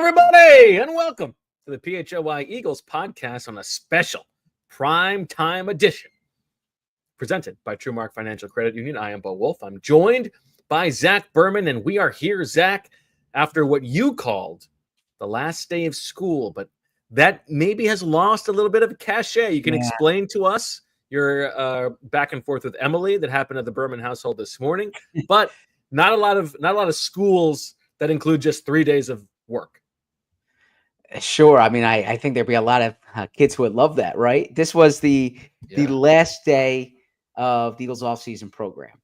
everybody, and welcome to the PHLY Eagles podcast on a special prime time edition presented by TrueMark Financial Credit Union. I am Bo Wolf. I'm joined by Zack Baun, and we are here, Zack, after what you called the last day of school, but that maybe has lost a little bit of cachet. You can explain to us your back and forth with Emily that happened at the Baun household this morning, but not a lot of schools that include just 3 days of work. Sure. I mean, I think there'd be a lot of kids who would love that, right? This was the last day of the Eagles offseason program,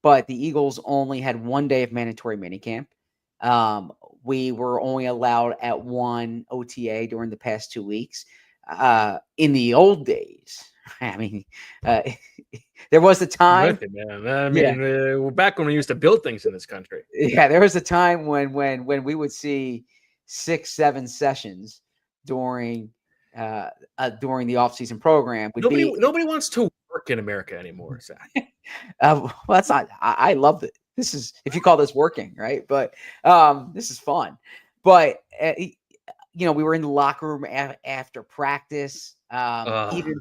but the Eagles only had 1 day of mandatory minicamp. We were only allowed at one OTA during the past 2 weeks. In the old days, I mean, there was a time. Back when we used to build things in this country. Yeah, there was a time when we would see 6-7 sessions during the offseason program. Nobody wants to work in America anymore, Zack. Well, that's not. I love it. This is, if you call this working, right? But this is fun. But we were in the locker room after practice. Even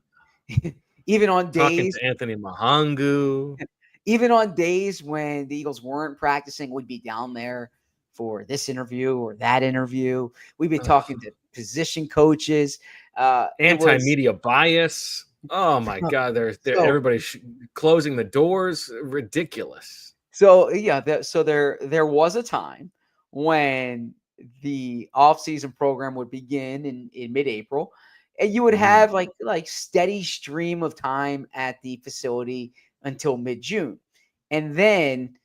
on days, talking to Anthony Mahangu. Even on days when the Eagles weren't practicing, we'd be down there for this interview or that interview. We'd be talking to position coaches. Anti-media bias. Oh my God! Everybody's closing the doors. Ridiculous. So there was a time when the off-season program would begin in mid-April, and you would have like steady stream of time at the facility until mid-June, and then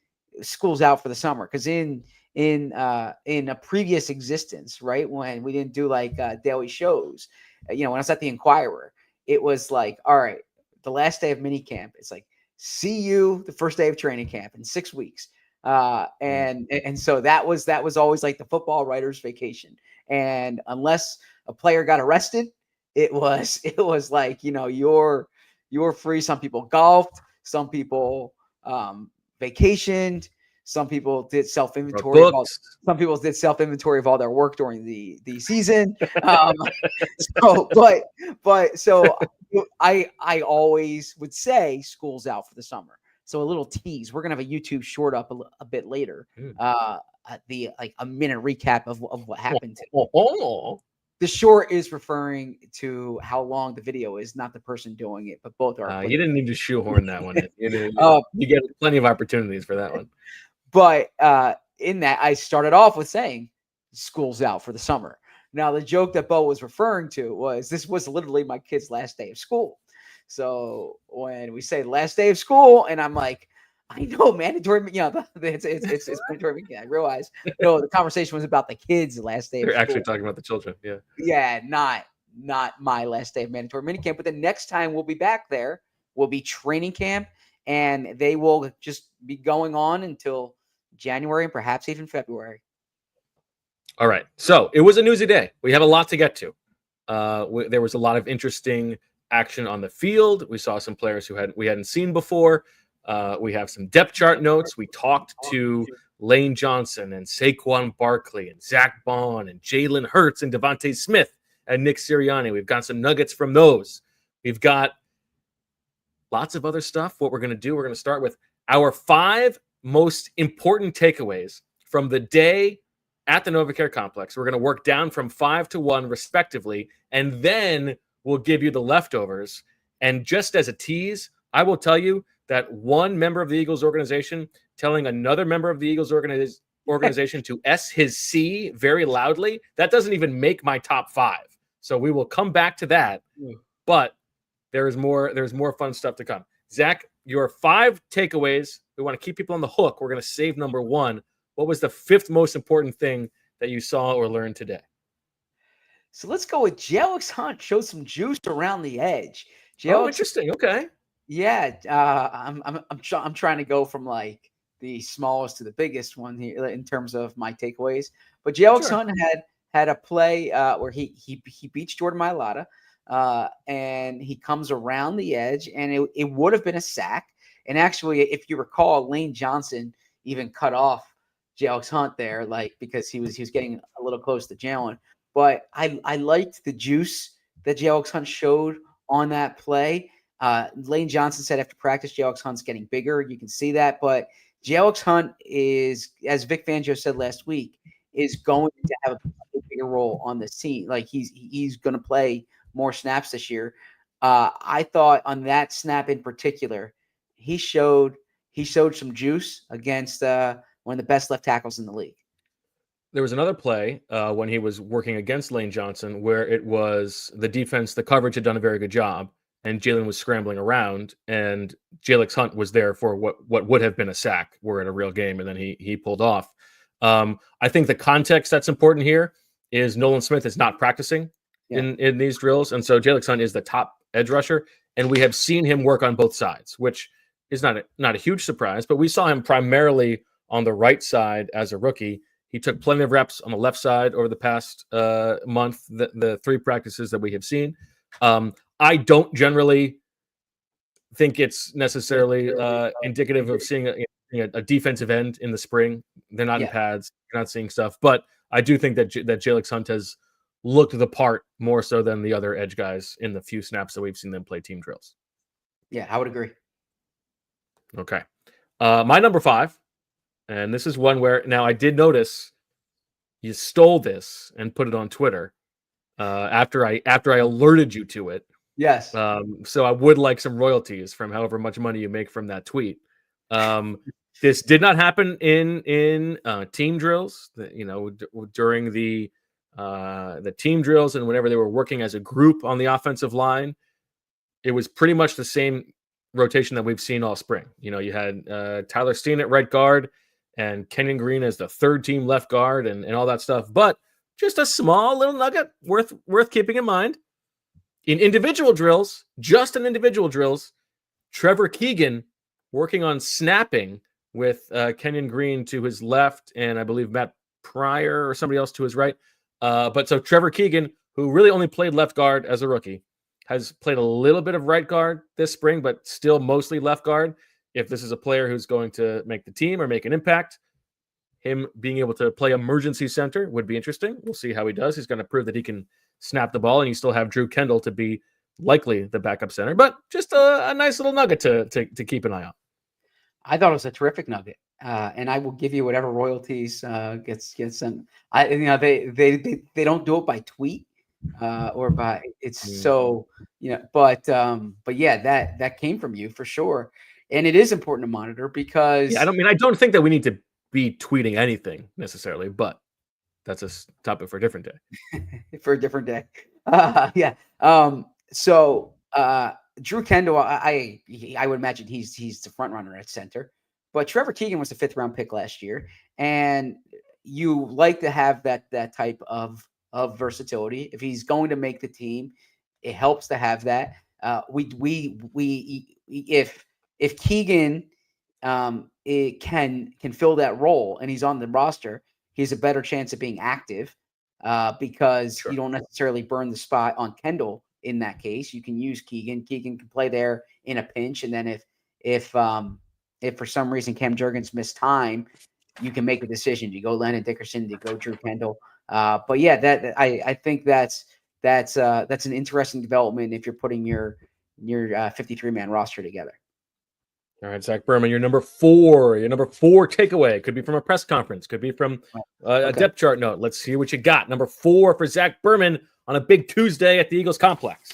school's out for the summer. Because in a previous existence, right, when we didn't do daily shows, when I was at the Inquirer, it was like, all right, the last day of minicamp, it's like, see you the first day of training camp in 6 weeks. And so that was always like the football writer's vacation. And unless a player got arrested, it was like, you're free. Some people golfed, some people vacationed, some people did self-inventory. Some people did self-inventory of all their work during the season. So I always would say school's out for the summer. So a little tease. We're gonna have a YouTube short up a bit later. A minute recap of what happened. The short is referring to how long the video is, not the person doing it, but both are. You didn't need to shoehorn that one. You get plenty of opportunities for that one. But in that, I started off with saying school's out for the summer. Now, the joke that Bo was referring to was this was literally my kid's last day of school. So when we say last day of school, and I'm like, I know mandatory, it's mandatory. I realize no, the conversation was about the kids' last day. You're actually talking about the children, yeah, not my last day of mandatory minicamp. But the next time we'll be back there will be training camp, and they will just be going on until January and perhaps even February. All right. So it was a newsy day. We have a lot to get to. There was a lot of interesting action on the field. We saw some players we hadn't seen before. We have some depth chart notes. We talked to Lane Johnson and Saquon Barkley and Zack Baun and Jalen Hurts and DeVonta Smith and Nick Sirianni. We've got some nuggets from those. We've got lots of other stuff. What we're going to do, we're going to start with our 5 most important takeaways from the day at the NovaCare Complex. We're going to work down from 5 to 1 respectively, and then we'll give you the leftovers. And just as a tease, I will tell you that one member of the Eagles organization telling another member of the Eagles organization to S his C very loudly, that doesn't even make my top 5. So we will come back to that, but there's more fun stuff to come. Zack, your 5 takeaways. We want to keep people on the hook. We're going to save number 1. What was the 5th most important thing that you saw or learned today? So let's go with Jaylx Hunt. Show some juice around the edge. Interesting. Okay. Yeah. I'm trying to go from like the smallest to the biggest one here in terms of my takeaways. But Jaylx Hunt had a play where he beats Jordan Mailata. And he comes around the edge, and it would have been a sack. And actually, if you recall, Lane Johnson even cut off Jaylx Hunt there, like because he was getting a little close to Jalen. But I liked the juice that Jaylx Hunt showed on that play. Lane Johnson said after practice, Jaylx Hunt's getting bigger. You can see that, but Jaylx Hunt is, as Vic Fangio said last week, is going to have a bigger role on this team. Like he's going to play more snaps this year. I thought on that snap in particular, he showed some juice against one of the best left tackles in the league. There was another play when he was working against Lane Johnson where it was the defense, the coverage had done a very good job, and Jalen was scrambling around, and Jaylx Hunt was there for what would have been a sack were it a real game, and then he pulled off. I think the context that's important here is Nolan Smith is not practicing in these drills, and so Jaylx Hunt is the top edge rusher, and we have seen him work on both sides, which is not a huge surprise, but we saw him primarily on the right side as a rookie. He took plenty of reps on the left side over the past month, the 3 practices that we have seen. I don't generally think it's necessarily indicative of seeing a defensive end in the spring. They're not in pads. You're not seeing stuff. But I do think that Jaylx Hunt has looked the part more so than the other edge guys in the few snaps that we've seen them play team drills. Yeah, I would agree. Okay. My number 5, and this is one where now I did notice you stole this and put it on Twitter after I alerted you to it. Yes. So I would like some royalties from however much money you make from that tweet. This did not happen in team drills. During the team drills and whenever they were working as a group on the offensive line, it was pretty much the same rotation that we've seen all spring. You had Tyler Steen at right guard and Kenyon Green as the third team left guard and all that stuff. But just a small little nugget worth keeping in mind. In individual drills, Trevor Keegan working on snapping with Kenyon Green to his left and I believe Matt Pryor or somebody else to his right. But so Trevor Keegan, who really only played left guard as a rookie, has played a little bit of right guard this spring, but still mostly left guard. If this is a player who's going to make the team or make an impact, him being able to play emergency center would be interesting. We'll see how he does. He's going to prove that he can snap the ball, and you still have Drew Kendall to be likely the backup center, but just a nice little nugget to keep an eye on. I thought it was a terrific nugget, and I will give you whatever royalties gets sent. They don't do it by tweet or by so but yeah, that came from you for sure, and it is important to monitor because I don't think that we need to be tweeting anything necessarily, but that's a topic for a different day. For a different day. So Drew Kendall, I would imagine he's the front runner at center, but Trevor Keegan was a 5th round pick last year, and you like to have that type of versatility. If he's going to make the team, it helps to have that. If Keegan it can fill that role and he's on the roster, he has a better chance of being active because you don't necessarily burn the spot on Kendall. In that case, you can use Keegan. Keegan can play there in a pinch, and then if for some reason Cam Jurgens missed time, you can make a decision. Do you go Landon Dickerson? Do you go Drew Kendall? But yeah, I think that's an interesting development if you're putting your 53-man roster together. All right, Zack Berman, your number 4 takeaway could be from a press conference, could be from a depth chart note. Let's see what you got. Number 4 for Zack Berman on a big Tuesday at the Eagles complex.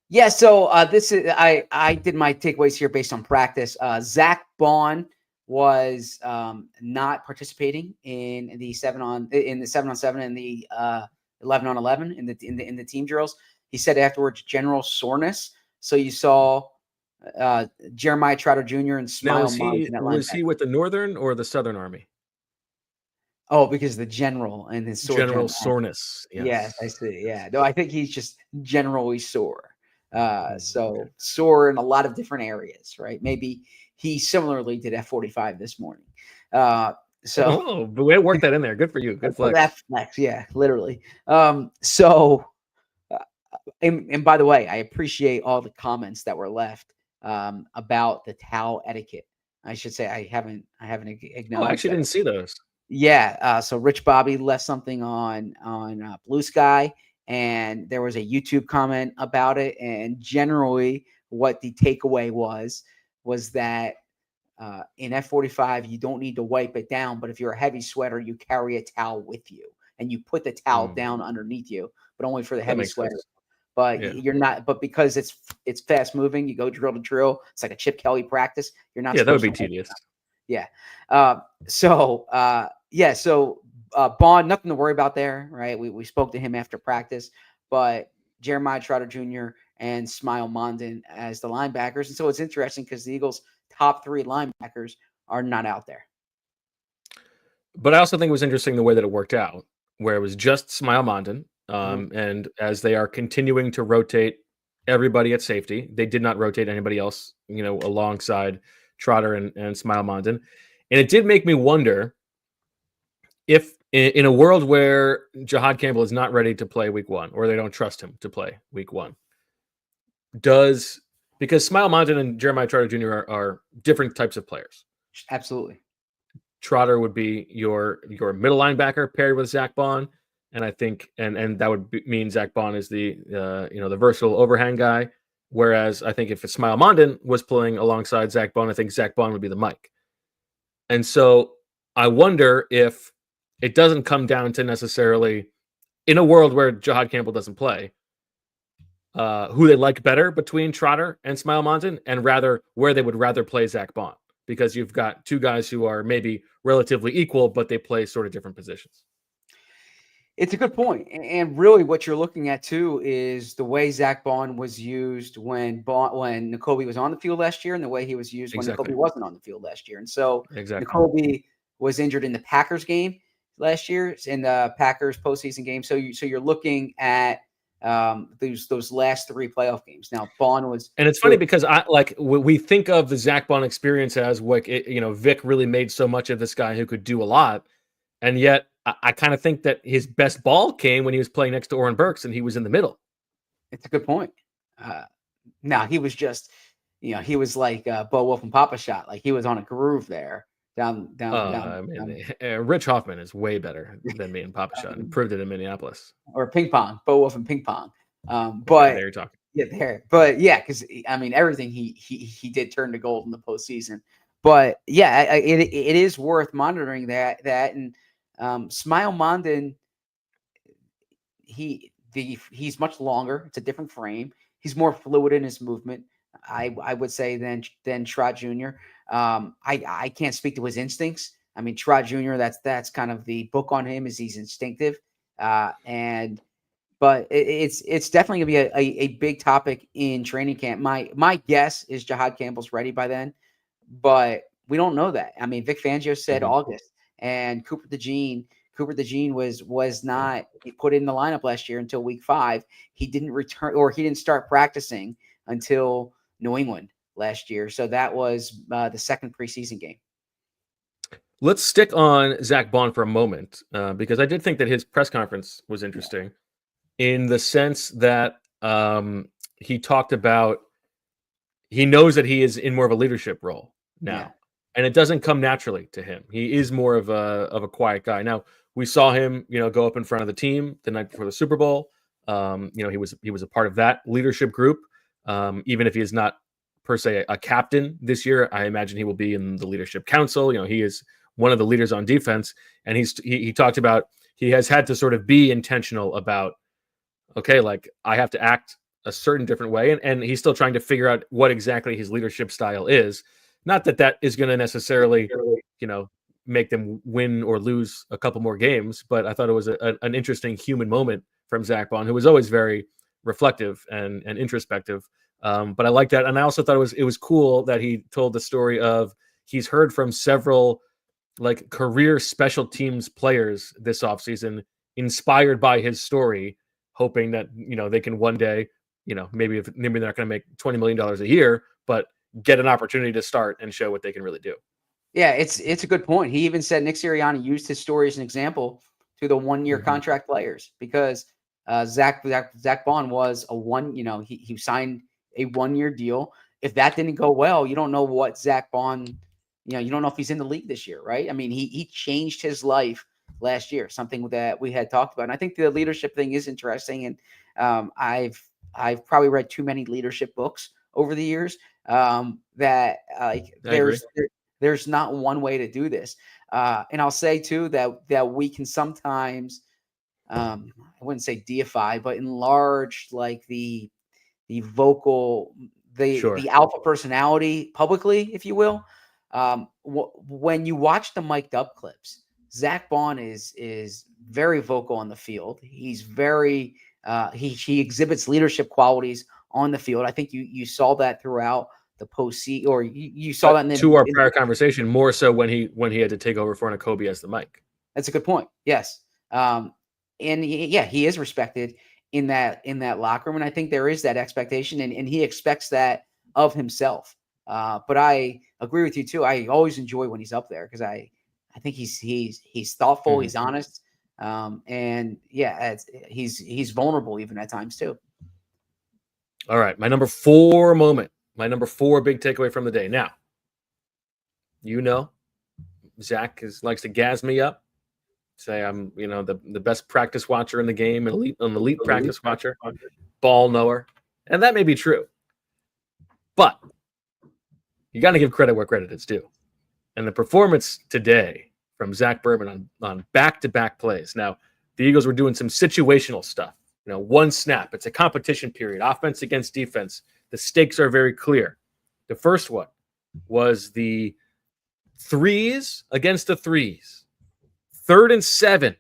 Yeah, so this is I did my takeaways here based on practice. Zack Baun was not participating in the 7-on-7 and the 11-on-11 in the team drills. He said afterwards general soreness. So you saw Jeremiah Trotter Jr. and Smile. Now, was he with the Northern or the Southern Army? Oh, because the general and his general soreness. Yes, I see. Yeah, no, I think he's just generally sore. So sore in a lot of different areas, right? Maybe he similarly did F45 this morning. But way to work that in there. Good for you. Good flex. Yeah, literally. And by the way, I appreciate all the comments that were left about the towel etiquette I should say I haven't Oh, I acknowledged actually that. didn't see those. Yeah, so Rich Bobby left something on Blue Sky, and there was a YouTube comment about it. And generally, what the takeaway was that in F45 you don't need to wipe it down, but if you're a heavy sweater, you carry a towel with you, and you put the towel down underneath you, but only for the That heavy makes sweater. sense. But Yeah. you're not. But because it's fast moving, you go drill to drill. It's like a Chip Kelly practice. You're not. Yeah, that would supposed be to wipe it tedious. down. Yeah. So Baun, nothing to worry about there, right? We spoke to him after practice, but Jeremiah Trotter Jr. and Smile Mondon as the linebackers. And so it's interesting because the Eagles' top 3 linebackers are not out there. But I also think it was interesting the way that it worked out, where it was just Smile Mondon. And as they are continuing to rotate everybody at safety, they did not rotate anybody else, alongside Trotter and Smile Mondon. And it did make me wonder if in a world where Jahad Campbell is not ready to play week 1, or they don't trust him to play week 1, because Smile Mondon and Jeremiah Trotter Jr. are different types of players. Absolutely. Trotter would be your middle linebacker paired with Zack Baun, and I think and that would mean Zack Baun is the the versatile overhang guy. Whereas I think if Smile Mondon was playing alongside Zack Baun, I think Zack Baun would be the Mike. And so I wonder if it doesn't come down to necessarily, in a world where Jahad Campbell doesn't play, who they like better between Trotter and Smile Mondon, and rather where they would rather play Zack Baun, because you've got 2 guys who are maybe relatively equal, but they play sort of different positions. It's a good point. And really what you're looking at too is the way Zack Baun was used when Nakobe was on the field last year, and the way he was used when Exactly. Nakobe wasn't on the field last year. And so Exactly. Nakobe was injured in the Packers game last year, in the Packers postseason game. So you're looking at those last 3 playoff games. Now Baun was, and it's funny because we think of the Zack Baun experience as Vic really made so much of this guy who could do a lot, and yet I kind of think that his best ball came when he was playing next to Oren Burks and he was in the middle. It's a good point. Now he was just, he was like Bo Wolf and Papa Shot, like he was on a groove there. Down. Rich Hoffman is way better than me and Papa Shot, and proved it in Minneapolis. Or ping pong, Bo Wolf and ping pong. But there you're talking. Yeah, there. But yeah, because everything he did turn to gold in the postseason. But yeah, it is worth monitoring that. And Smile Mondon, he's much longer. It's a different frame. He's more fluid in his movement, I would say, than Trot Jr. I can't speak to his instincts. I mean, Trot Jr., that's kind of the book on him, is he's instinctive. But it's definitely gonna be a big topic in training camp. My guess is Jahad Campbell's ready by then, but we don't know that. I mean, Vic Fangio said August, and Cooper DeJean was not put in the lineup last year until week 5. He didn't return, or he didn't start practicing until New England last year. So that was the second preseason game. Let's stick on Zack Baun for a moment, because I did think that his press conference was interesting, in the sense that he talked about, he knows that he is in more of a leadership role now, and it doesn't come naturally to him. He is more of a quiet guy. Now, we saw him, go up in front of the team the night before the Super Bowl. He was a part of that leadership group. Even if he is not per se a captain this year, I imagine he will be in the leadership council. He is one of the leaders on defense, and he talked about, he has had to sort of be intentional about, okay, like I have to act a certain different way, and he's still trying to figure out what exactly his leadership style is. Not that is going to necessarily, make them win or lose a couple more games, but I thought it was an interesting human moment from Zack Baun, who was always very reflective and introspective. But I like that, and I also thought it was cool that he told the story of, he's heard from several like career special teams players this offseason, inspired by his story, hoping that they can one day, maybe they're not going to make $20 million a year, but get an opportunity to start and show what they can really do. Yeah, it's a good point. He even said Nick Sirianni used his story as an example to the 1-year contract players, because Zack Baun was he signed a 1-year deal. If that didn't go well, you don't know what Zack Baun you don't know if he's in the league this year, right? I mean, he changed his life last year, something that we had talked about. And I think the leadership thing is interesting. And I've probably read too many leadership books over the years that there's not one way to do this. And I'll say too that we can sometimes I wouldn't say deify, but enlarge like the vocal, the alpha personality publicly, if you will. When you watch the mic'd up clips, Zack Baun is very vocal on the field. He's very he exhibits leadership qualities on the field. I think you saw that throughout the postseason, or you saw that in our prior conversation, more so when he had to take over for Kobe as the mic. That's a good point. Yes. And he is respected in that locker room. And I think there is that expectation, and he expects that of himself. But I agree with you too. I always enjoy when he's up there because I think he's thoughtful, mm-hmm. He's honest. And he's vulnerable even at times too. All right. My number 4 moment, my number 4 big takeaway from the day. Now, Zach likes to gas me up. Say I'm, the best practice watcher in the game, an elite practice watcher, ball knower. And that may be true. But you got to give credit where credit is due. And the performance today from Zack Baun on back-to-back plays. Now, the Eagles were doing some situational stuff. One snap. It's a competition period. Offense against defense. The stakes are very clear. The first one was the 3s against the 3s. 3rd and 7.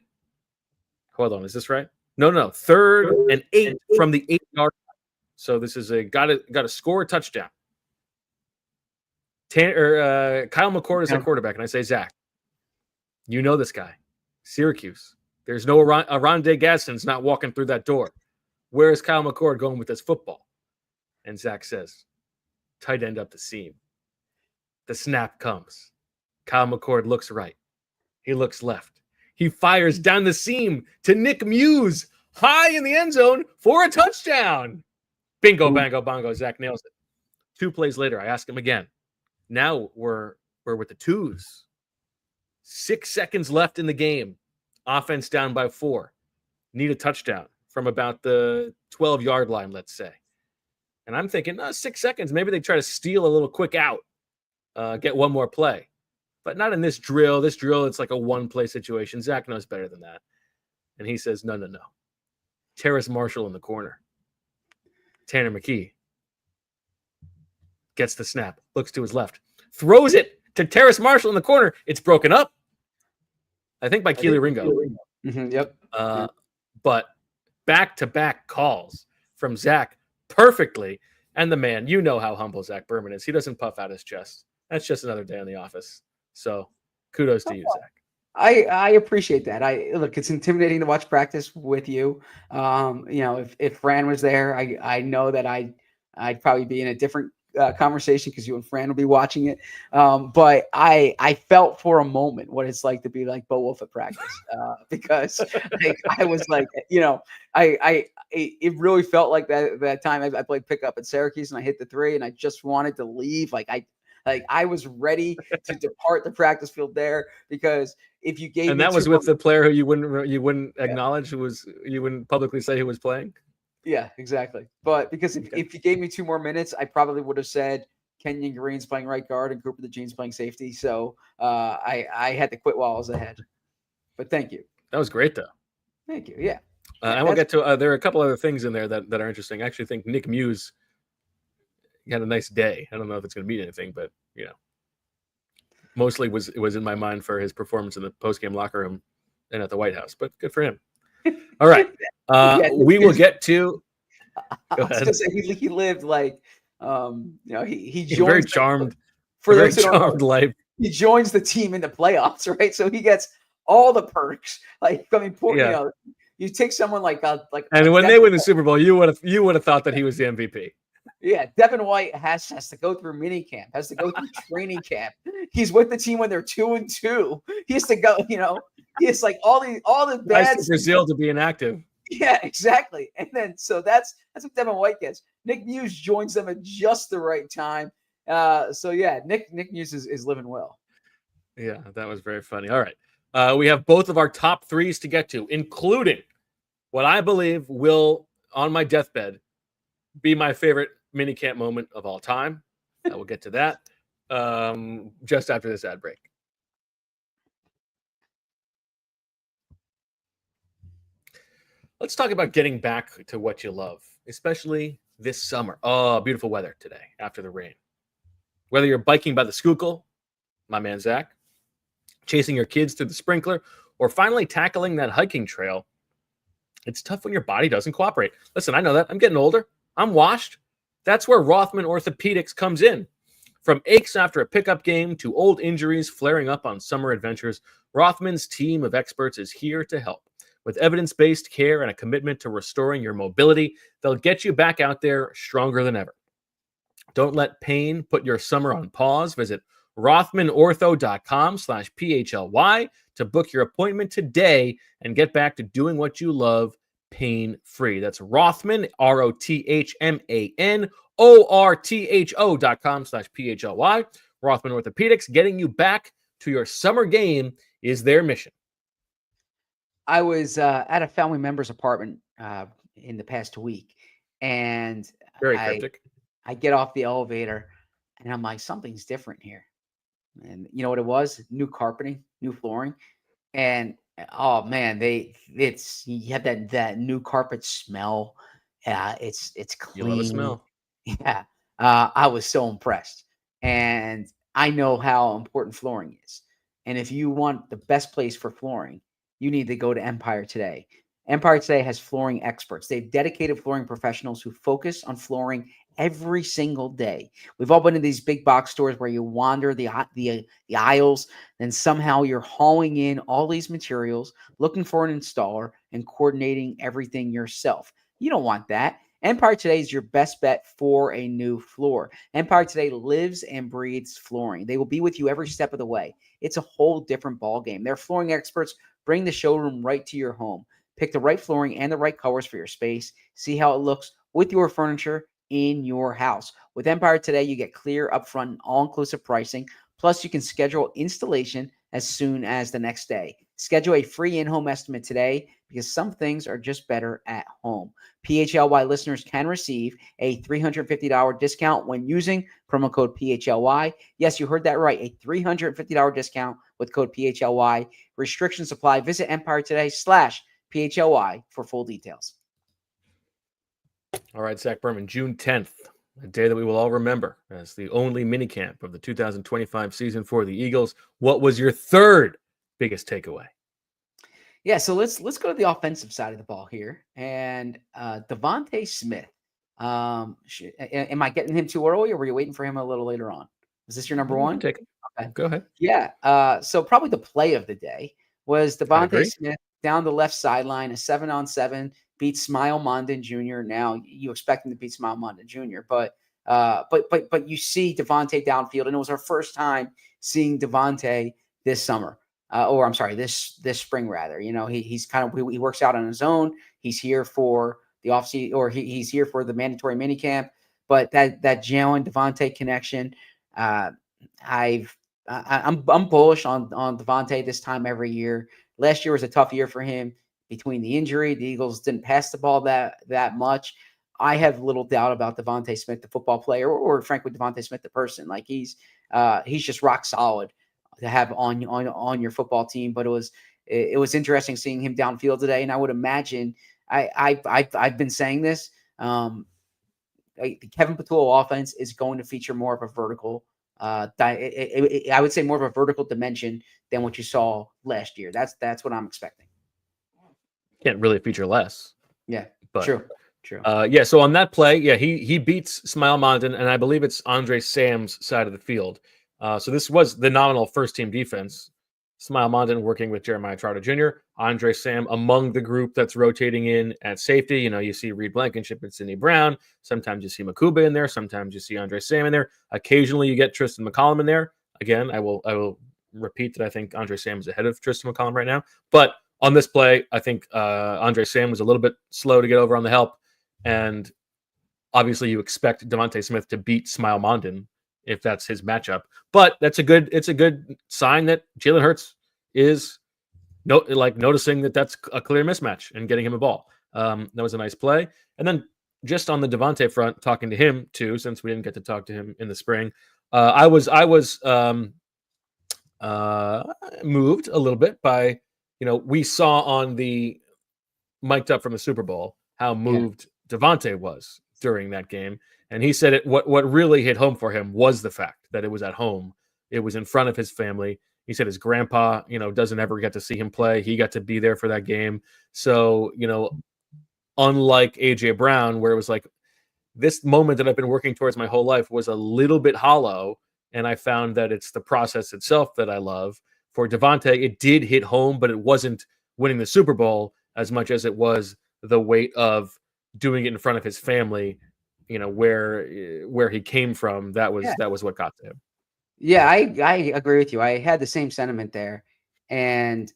Hold on, is this right? No. 3rd and 8 from the 8-yard line. So this is got to score a touchdown. Kyle McCord is the quarterback, and I say, Zach, you know this guy, Syracuse. There's no Aronde Gadsden's not walking through that door. Where is Kyle McCord going with this football? And Zach says, tight end up the seam. The snap comes. Kyle McCord looks right. He looks left. He fires down the seam to Nick Muse, high in the end zone for a touchdown. Bingo, bango, bongo. Zach nails it. 2 plays later, I ask him again. Now we're with the 2s. 6 seconds left in the game. Offense down by 4. Need a touchdown from about the 12-yard line, let's say. And I'm thinking, 6 seconds. Maybe they try to steal a little quick out, get one more play. But not in this drill. This drill, it's like a one-play situation. Zach knows better than that. And he says, no. Terrace Marshall in the corner. Tanner McKee gets the snap, looks to his left, throws it to Terrace Marshall in the corner. It's broken up, I think, by Kelee Ringo. Mm-hmm, yep. But back-to-back calls from Zach perfectly. And the man, you know how humble Zack Baun is. He doesn't puff out his chest. That's just another day in the office. So kudos to you, Zach. I appreciate that. Look, it's intimidating to watch practice with you. If Fran was there, I know that I'd probably be in a different conversation because you and Fran will be watching it. But I felt for a moment what it's like to be like Bo Wolf at practice because I was like, it really felt like that time I played pickup at Syracuse and I hit the 3 and I just wanted to leave. I was ready to depart the practice field there because if you gave and that was with the player who you wouldn't acknowledge you wouldn't publicly say who was playing. Yeah, exactly. But because if you gave me 2 more minutes, I probably would have said Kenyon Green's playing right guard and Cooper DeJean's playing safety. So I had to quit while I was ahead. But thank you. That was great, though. Thank you. Yeah. And we'll get to there are a couple other things in there that are interesting. I actually think Nick Muse had a nice day. I don't know if it's going to mean anything, but mostly it was in my mind for his performance in the post-game locker room and at the White House. But good for him. All right, we will get to. I was going to say he lived like, he joins very charmed for very charmed life. He joins the team in the playoffs, right? So he gets all the perks. You take someone like. And when they win the Super Bowl, you would have thought that he was the MVP. Yeah, Devin White has to go through minicamp, has to go through training camp. He's with the team when they're 2-2. He has to go, he has like all the bad Brazil to be inactive. Yeah, exactly. And then so that's what Devin White gets. Nick Muse joins them at just the right time. So yeah, Nick Muse is living well. Yeah, that was very funny. All right. We have both of our top threes to get to, including what I believe will, on my deathbed, be my favorite minicamp moment of all time. I will get to that just after this ad break. Let's talk about getting back to what you love, especially this summer. Oh, beautiful weather today after the rain. Whether you're biking by the Schuylkill, my man Zach, chasing your kids through the sprinkler, or finally tackling that hiking trail, it's tough when your body doesn't cooperate. Listen, I know that. I'm getting older. I'm washed. That's where Rothman Orthopedics comes in. From aches after a pickup game to old injuries flaring up on summer adventures, Rothman's team of experts is here to help. With evidence-based care and a commitment to restoring your mobility, they'll get you back out there stronger than ever. Don't let pain put your summer on pause. Visit rothmanortho.com/PHLY to book your appointment today and get back to doing what you love pain-free. That's Rothman, ROTHMANORTHO.com/PHLY. Rothman Orthopedics, getting you back to your summer game is their mission. I was at a family member's apartment in the past week, and Very I cryptic. I get off the elevator, and I'm like, something's different here. And you know what it was? New carpeting, new flooring, and oh man, you have that new carpet smell. It's You love a clean. smell. Yeah, I was so impressed, and I know how important flooring is. And if you want the best place for flooring, you need to go to Empire Today. Empire Today has flooring experts. They've dedicated flooring professionals who focus on flooring every single day. We've all been in these big box stores where you wander the aisles, and somehow you're hauling in all these materials, looking for an installer, and coordinating everything yourself. You don't want that. Empire Today is your best bet for a new floor. Empire Today lives and breathes flooring. They will be with you every step of the way. It's a whole different ballgame. Their flooring experts bring the showroom right to your home. Pick the right flooring and the right colors for your space. See how it looks with your furniture in your house. With Empire Today, you get clear, upfront, all-inclusive pricing. Plus, you can schedule installation as soon as the next day. Schedule a free in-home estimate today because some things are just better at home. PHLY listeners can receive a $350 discount when using promo code PHLY. Yes, you heard that right. A $350 discount with code PHLY. Restrictions apply. Visit Empire Today/PHLY for full details. All right, Zach Berman, June 10th, a day that we will all remember as the only minicamp of the 2025 season for the Eagles. What was your third biggest takeaway? Yeah, so let's go to the offensive side of the ball here. And DeVonta Smith. Am I getting him too early, or were you waiting for him a little later on? Is this your number You one? can take it. Okay. Go ahead. Yeah. So probably the play of the day was I DeVonta agree. Smith down the left sideline, a 7-on-7, beat Smile Mondon Jr. Now you expect him to beat Smile Mondon Jr., but you see DeVonta downfield, and it was our first time seeing DeVonta this summer. Or I'm sorry, this spring rather. You know, he's kind of he works out on his own. He's here for the offseason, or he's here for the mandatory minicamp. But that Jalen DeVonta connection, I'm bullish on DeVonta this time every year. Last year was a tough year for him between the injury. The Eagles didn't pass the ball that much. I have little doubt about DeVonta Smith, the football player, or frankly DeVonta Smith, the person. Like he's just rock solid to have on your football team. But it was interesting seeing him downfield today, and I would imagine I've been saying this. The Kevin Patullo offense is going to feature more of a vertical. I would say more of a vertical dimension than what you saw last year. That's what I'm expecting. Can't really feature less. Yeah, but true. Yeah, so on that play, yeah, he beats Smile Mondon, and I believe it's Andre Sam's side of the field. So this was the nominal first-team defense. Smile Mondon working with Jeremiah Trotter Jr., Andre Sam among the group that's rotating in at safety. You know, you see Reed Blankenship and Sidney Brown. Sometimes you see Makuba in there. Sometimes you see Andre Sam in there. Occasionally you get Tristan McCollum in there. Again, I will repeat that I think Andre Sam is ahead of Tristan McCollum right now. But on this play, I think Andre Sam was a little bit slow to get over on the help. And obviously you expect DeVonta Smith to beat Smile Mondon if that's his matchup. But it's a good sign that Jalen Hurts is noticing that that's a clear mismatch and getting him a ball. That was a nice play. And then just on the DeVonta front, talking to him too, since we didn't get to talk to him in the spring, I was moved a little bit by, we saw on the mic'd up from the Super Bowl how moved DeVonta was during that game. And he said what really hit home for him was the fact that it was at home. It was in front of his family. He said his grandpa, doesn't ever get to see him play. He got to be there for that game. So, unlike AJ Brown, where it was like, this moment that I've been working towards my whole life was a little bit hollow. And I found that it's the process itself that I love. For DeVonta, it did hit home, but it wasn't winning the Super Bowl as much as it was the weight of doing it in front of his family, where he came from. That was what got to him. Yeah, I agree with you. I had the same sentiment there. And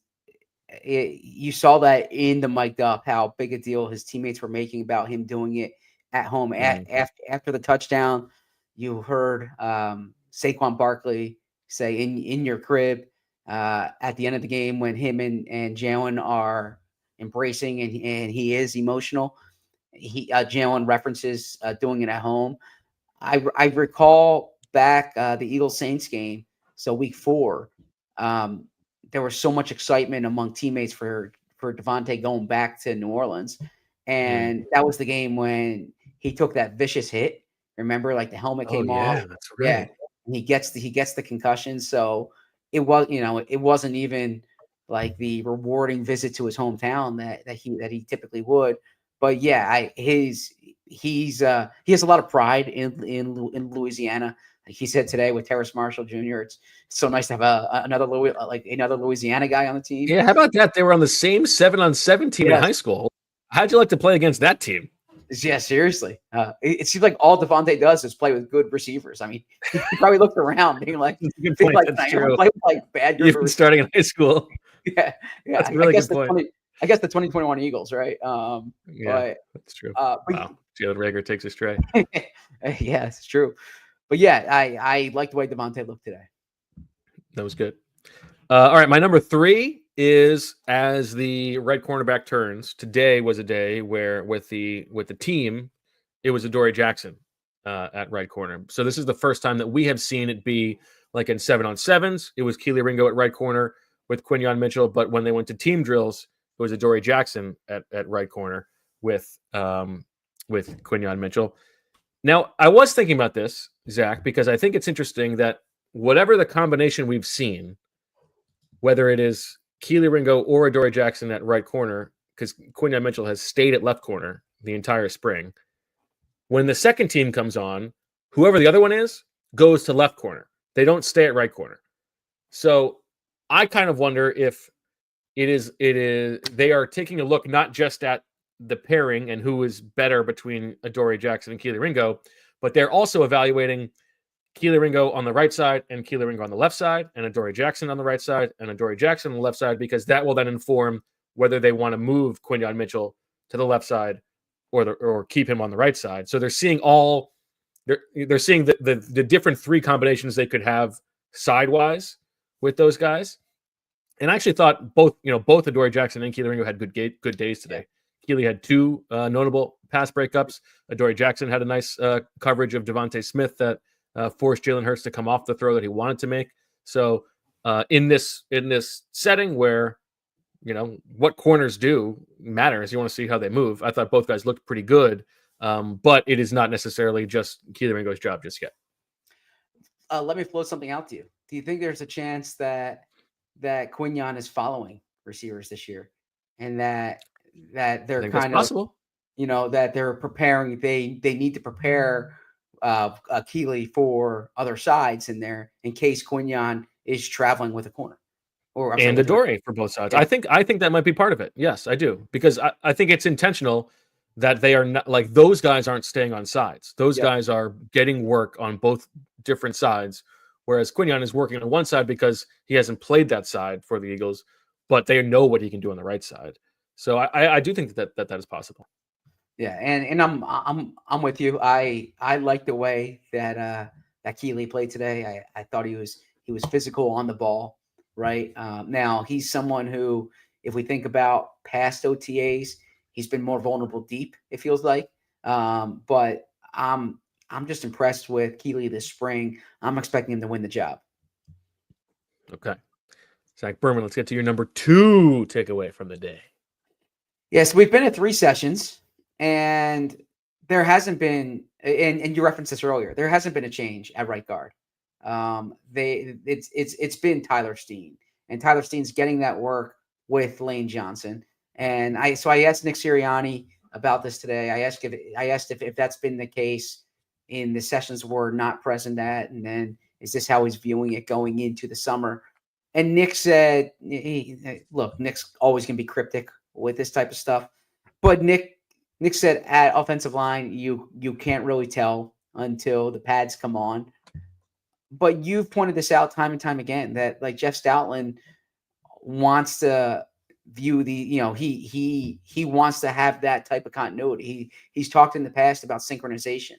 you saw that in the mic'd up, how big a deal his teammates were making about him doing it at home. After the touchdown, you heard Saquon Barkley say in your crib at the end of the game when him and Jalen are embracing and he is emotional. Jalen references doing it at home. I recall back the Eagles Saints game, so week 4, there was so much excitement among teammates for DeVonta going back to New Orleans, and that was the game when he took that vicious hit. Remember, like the helmet came off. That's right. Yeah, and he gets the concussion. So it wasn't even like the rewarding visit to his hometown that he typically would. But yeah, he has a lot of pride in Louisiana. Like he said today with Terrace Marshall Jr., it's so nice to have another Louisiana guy on the team. Yeah, how about that? They were on the same 7-on-7 team in high school. How'd you like to play against that team? Yeah, seriously. It seems like all DeVonta does is play with good receivers. I mean, he probably looked around being like, That's true. Play with like bad You've been starting in high school. Yeah. That's a really good point. I guess the 2021 Eagles, right? Yeah, that's true. Wow. Jalen Reagor takes a stray. Yeah, it's true. But yeah, I like the way DeVonta looked today. That was good. All right, my number 3 is as the right cornerback turns. Today was a day where with the team, it was Adoree Jackson at right corner. So this is the first time that we have seen it be like in 7-on-7s. It was Kelee Ringo at right corner with Quinyon Mitchell, but when they went to team drills, it was Adoree Jackson at right corner with Quinyon Mitchell. Now, I was thinking about this, Zach, because I think it's interesting that whatever the combination we've seen, whether it is Kelee Ringo or Adoree Jackson at right corner, because Quinyon Mitchell has stayed at left corner the entire spring, when the second team comes on, whoever the other one is goes to left corner. They don't stay at right corner. So I kind of wonder if it is they are taking a look not just at the pairing and who is better between Adoree Jackson and Kelee Ringo, but they're also evaluating Kelee Ringo on the right side and Kelee Ringo on the left side, and Adoree Jackson on the right side and Adoree Jackson on the left side, because that will then inform whether they want to move Quinyon Mitchell to the left side or keep him on the right side. So they're seeing they're seeing the different 3 combinations they could have sidewise with those guys. And I actually thought both Adoree Jackson and Kelee Ringo had good days today. Kelee had 2 notable pass breakups. Adoree Jackson had a nice coverage of DeVonta Smith that forced Jalen Hurts to come off the throw that he wanted to make. So in this setting where what corners do matters, you want to see how they move. I thought both guys looked pretty good, but it is not necessarily just Kelee Ringo's job just yet. Let me float something out to you. Do you think there's a chance that Quinyon is following receivers this year, and that they're kind of possible? That they're preparing. They need to prepare Kelee for other sides in there in case Quinyon is traveling with a corner. And Adoree for both sides. Yeah. I think that might be part of it. Yes, I do. Because I think it's intentional that they are not, like, those guys aren't staying on sides. Those guys are getting work on both different sides, whereas Quinyon is working on one side because he hasn't played that side for the Eagles, but they know what he can do on the right side. So I do think that is possible. Yeah, and I'm with you. I like the way that that Kelee played today. I thought he was physical on the ball, right? Now he's someone who, if we think about past OTAs, he's been more vulnerable deep, it feels like. But I'm just impressed with Kelee this spring. I'm expecting him to win the job. Okay. Zach Berman, let's get to your number 2 takeaway from the day. Yes, we've been at 3 sessions, and there hasn't been, and you referenced this earlier, there hasn't been a change at right guard. It's been Tyler Steen, and Tyler Steen's getting that work with Lane Johnson. And I asked Nick Sirianni about this today. I asked if that's been the case in the sessions we're not present at, and then is this how he's viewing it going into the summer? And Nick said, look, Nick's always going to be cryptic with this type of stuff, but Nick said at offensive line, you can't really tell until the pads come on. But you've pointed this out time and time again that like Jeff Stoutland wants to view the, he wants to have that type of continuity. He's talked in the past about synchronization.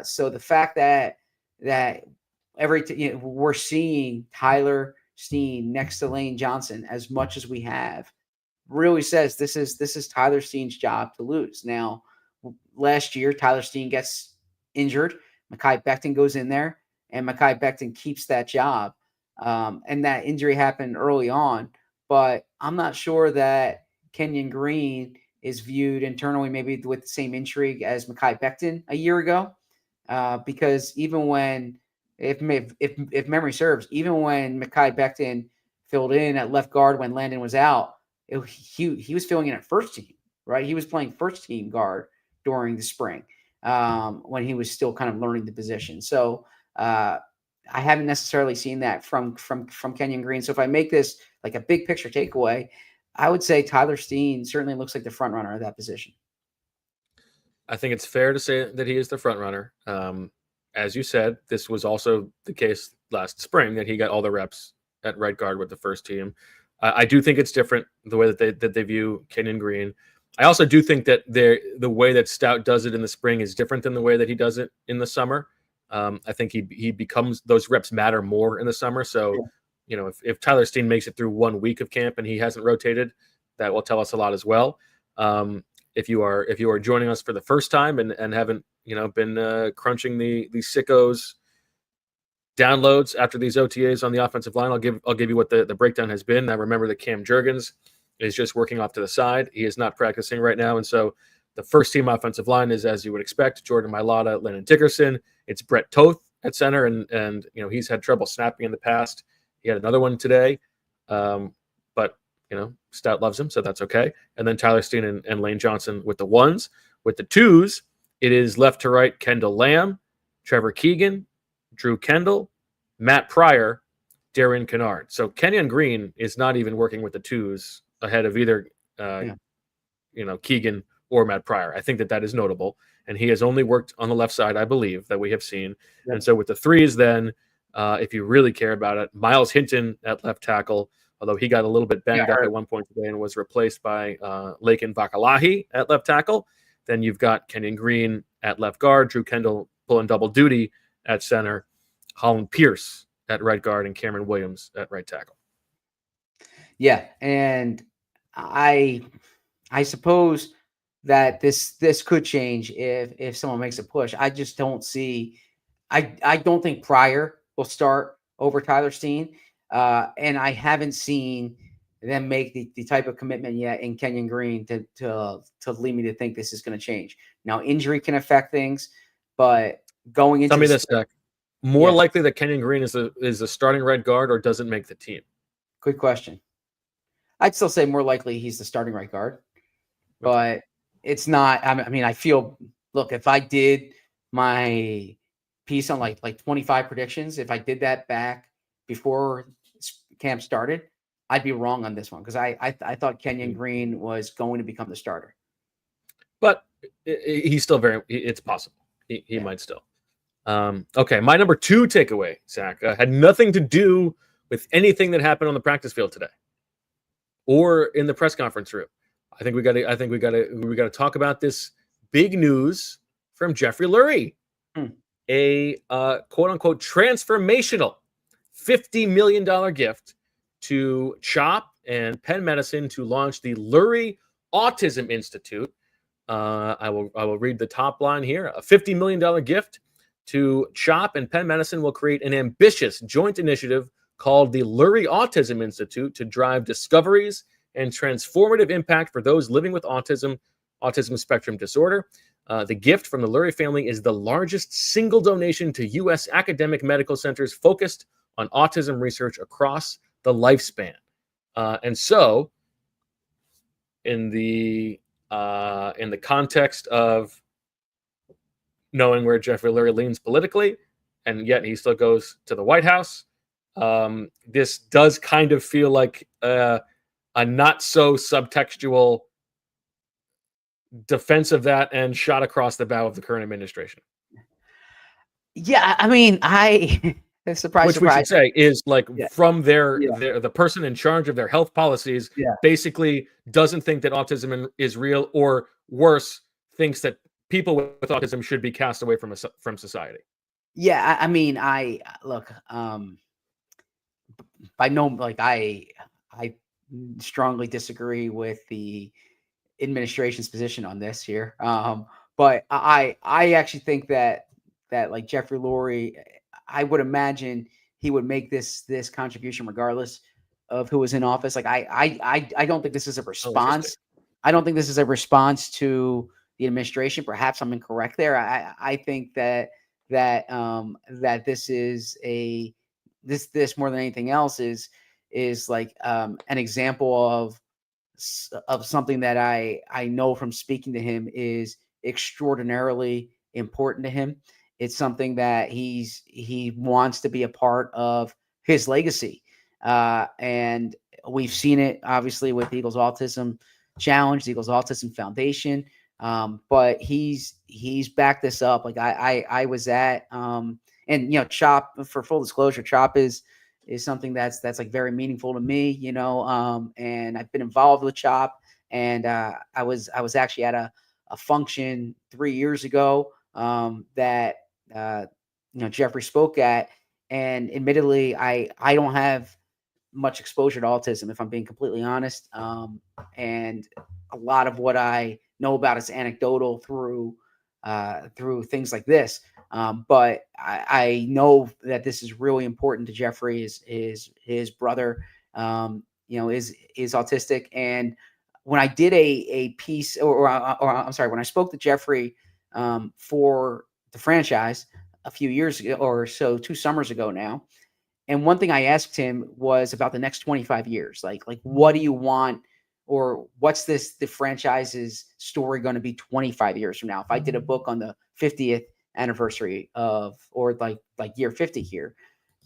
So the fact that we're seeing Tyler Steen next to Lane Johnson as much as we have really says this is Tyler Steen's job to lose. Now, last year, Tyler Steen gets injured. Mekhi Becton goes in there, and Mekhi Becton keeps that job. And that injury happened early on, but I'm not sure that Kenyon Green is viewed internally maybe with the same intrigue as Mekhi Becton a year ago, because even when, if memory serves, even when Mekhi Becton filled in at left guard when Landon was out, he was filling in at first team, right? He was playing first team guard during the spring when he was still kind of learning the position. So I haven't necessarily seen that from Kenyon Green. So if I make this like a big picture takeaway, I would say Tyler Steen certainly looks like the front runner of that position. I think it's fair to say that he is the front runner. As you said, this was also the case last spring that he got all the reps at right guard with the first team. I do think it's different the way that they view Kenyon Green. I also do think that the way that Stout does it in the spring is different than the way that he does it in the summer. I think he becomes, those reps matter more in the summer. So, if Tyler Steen makes it through 1 week of camp and he hasn't rotated, that will tell us a lot as well. If you are joining us for the first time and haven't been crunching the sickos downloads after these OTAs on the offensive line, I'll give you what the breakdown has been. Now remember that Cam Jurgens is just working off to the side. He is not practicing right now, and so the first team offensive line is, as you would expect, Jordan Mailata, Lennon Dickerson. It's Brett Toth at center, and he's had trouble snapping in the past. He had another one today, but Stout loves him, so that's okay. And then Tyler Steen and Lane Johnson with the ones. With the twos, it is left to right Kendall Lamb, Trevor Keegan, Drew Kendall, Matt Pryor, Darren Kennard. So Kenyon Green is not even working with the twos ahead of either Keegan or Matt Pryor. I think that is notable. And he has only worked on the left side, I believe, that we have seen. Yep. And so with the threes then, if you really care about it, Miles Hinton at left tackle, although he got a little bit banged up at one point today and was replaced by Laken Vakalahi at left tackle. Then you've got Kenyon Green at left guard, Drew Kendall pulling double duty at center, Holland Pierce at right guard, and Cameron Williams at right tackle. Yeah, and I suppose that this could change if someone makes a push. I just don't see. I don't think Pryor will start over Tyler Steen, and I haven't seen them make the type of commitment yet in Kenyon Green to lead me to think this is going to change. Now, injury can affect things, but going into tell me this, Zach. More likely that Kenyon Green is a starting right guard or doesn't make the team? Good question. I'd still say more likely he's the starting right guard, but it's not. I mean, I feel. Look, if I did my piece on like 25 predictions, if I did that back before camp started, I'd be wrong on this one because I thought Kenyon Green was going to become the starter. But he's still it's possible. He might still. Okay, my number 2 takeaway, Zach, had nothing to do with anything that happened on the practice field today or in the press conference room. I think we got to talk about this big news from Jeffrey Lurie. a quote unquote transformational $50 million gift to CHOP and Penn Medicine to launch the Lurie Autism Institute. I will read the top line here. A $50 million gift to CHOP and Penn Medicine will create an ambitious joint initiative called the Lurie Autism Institute to drive discoveries and transformative impact for those living with autism spectrum disorder. The gift from the Lurie family is the largest single donation to U.S. academic medical centers focused on autism research across the lifespan. And so, in the context of knowing where Jeffrey Lurie leans politically, and yet he still goes to the White House, this does kind of feel like a not so subtextual defense of that and shot across the bow of the current administration. Yeah, I mean, surprise, we should say is like from the person in charge of their health policies basically doesn't think that autism is real, or worse, thinks that people with autism should be cast away from society. Yeah, I mean, I look, I strongly disagree with the administration's position on this here. But I actually think that like Jeffrey Lurie, I would imagine he would make this contribution regardless of who was in office. Like I don't think this is a response. I don't think this is a response to the administration. Perhaps I'm incorrect there. I think that this is this more than anything else is like an example of something that I know from speaking to him is extraordinarily important to him. It's something that he wants to be a part of his legacy. And we've seen it obviously with the Eagles Autism Challenge, the Eagles Autism Foundation. But he's backed this up. Like I was at, and CHOP, for full disclosure, CHOP is something that's like very meaningful to me, and I've been involved with CHOP, and I was actually at a function 3 years ago that Jeffrey spoke at, and admittedly I don't have much exposure to autism, if I'm being completely honest, and a lot of what I know about is anecdotal through things like this. But I know that this is really important to Jeffrey. His brother, is autistic. And when I did a piece, or I'm sorry, when I spoke to Jeffrey for the franchise a few years ago, or so 2 summers ago now, and one thing I asked him was about the next 25 years. Like what do you want, or what's the franchise's story going to be 25 years from now? If I did a book on the 50th anniversary of, or like year 50 here.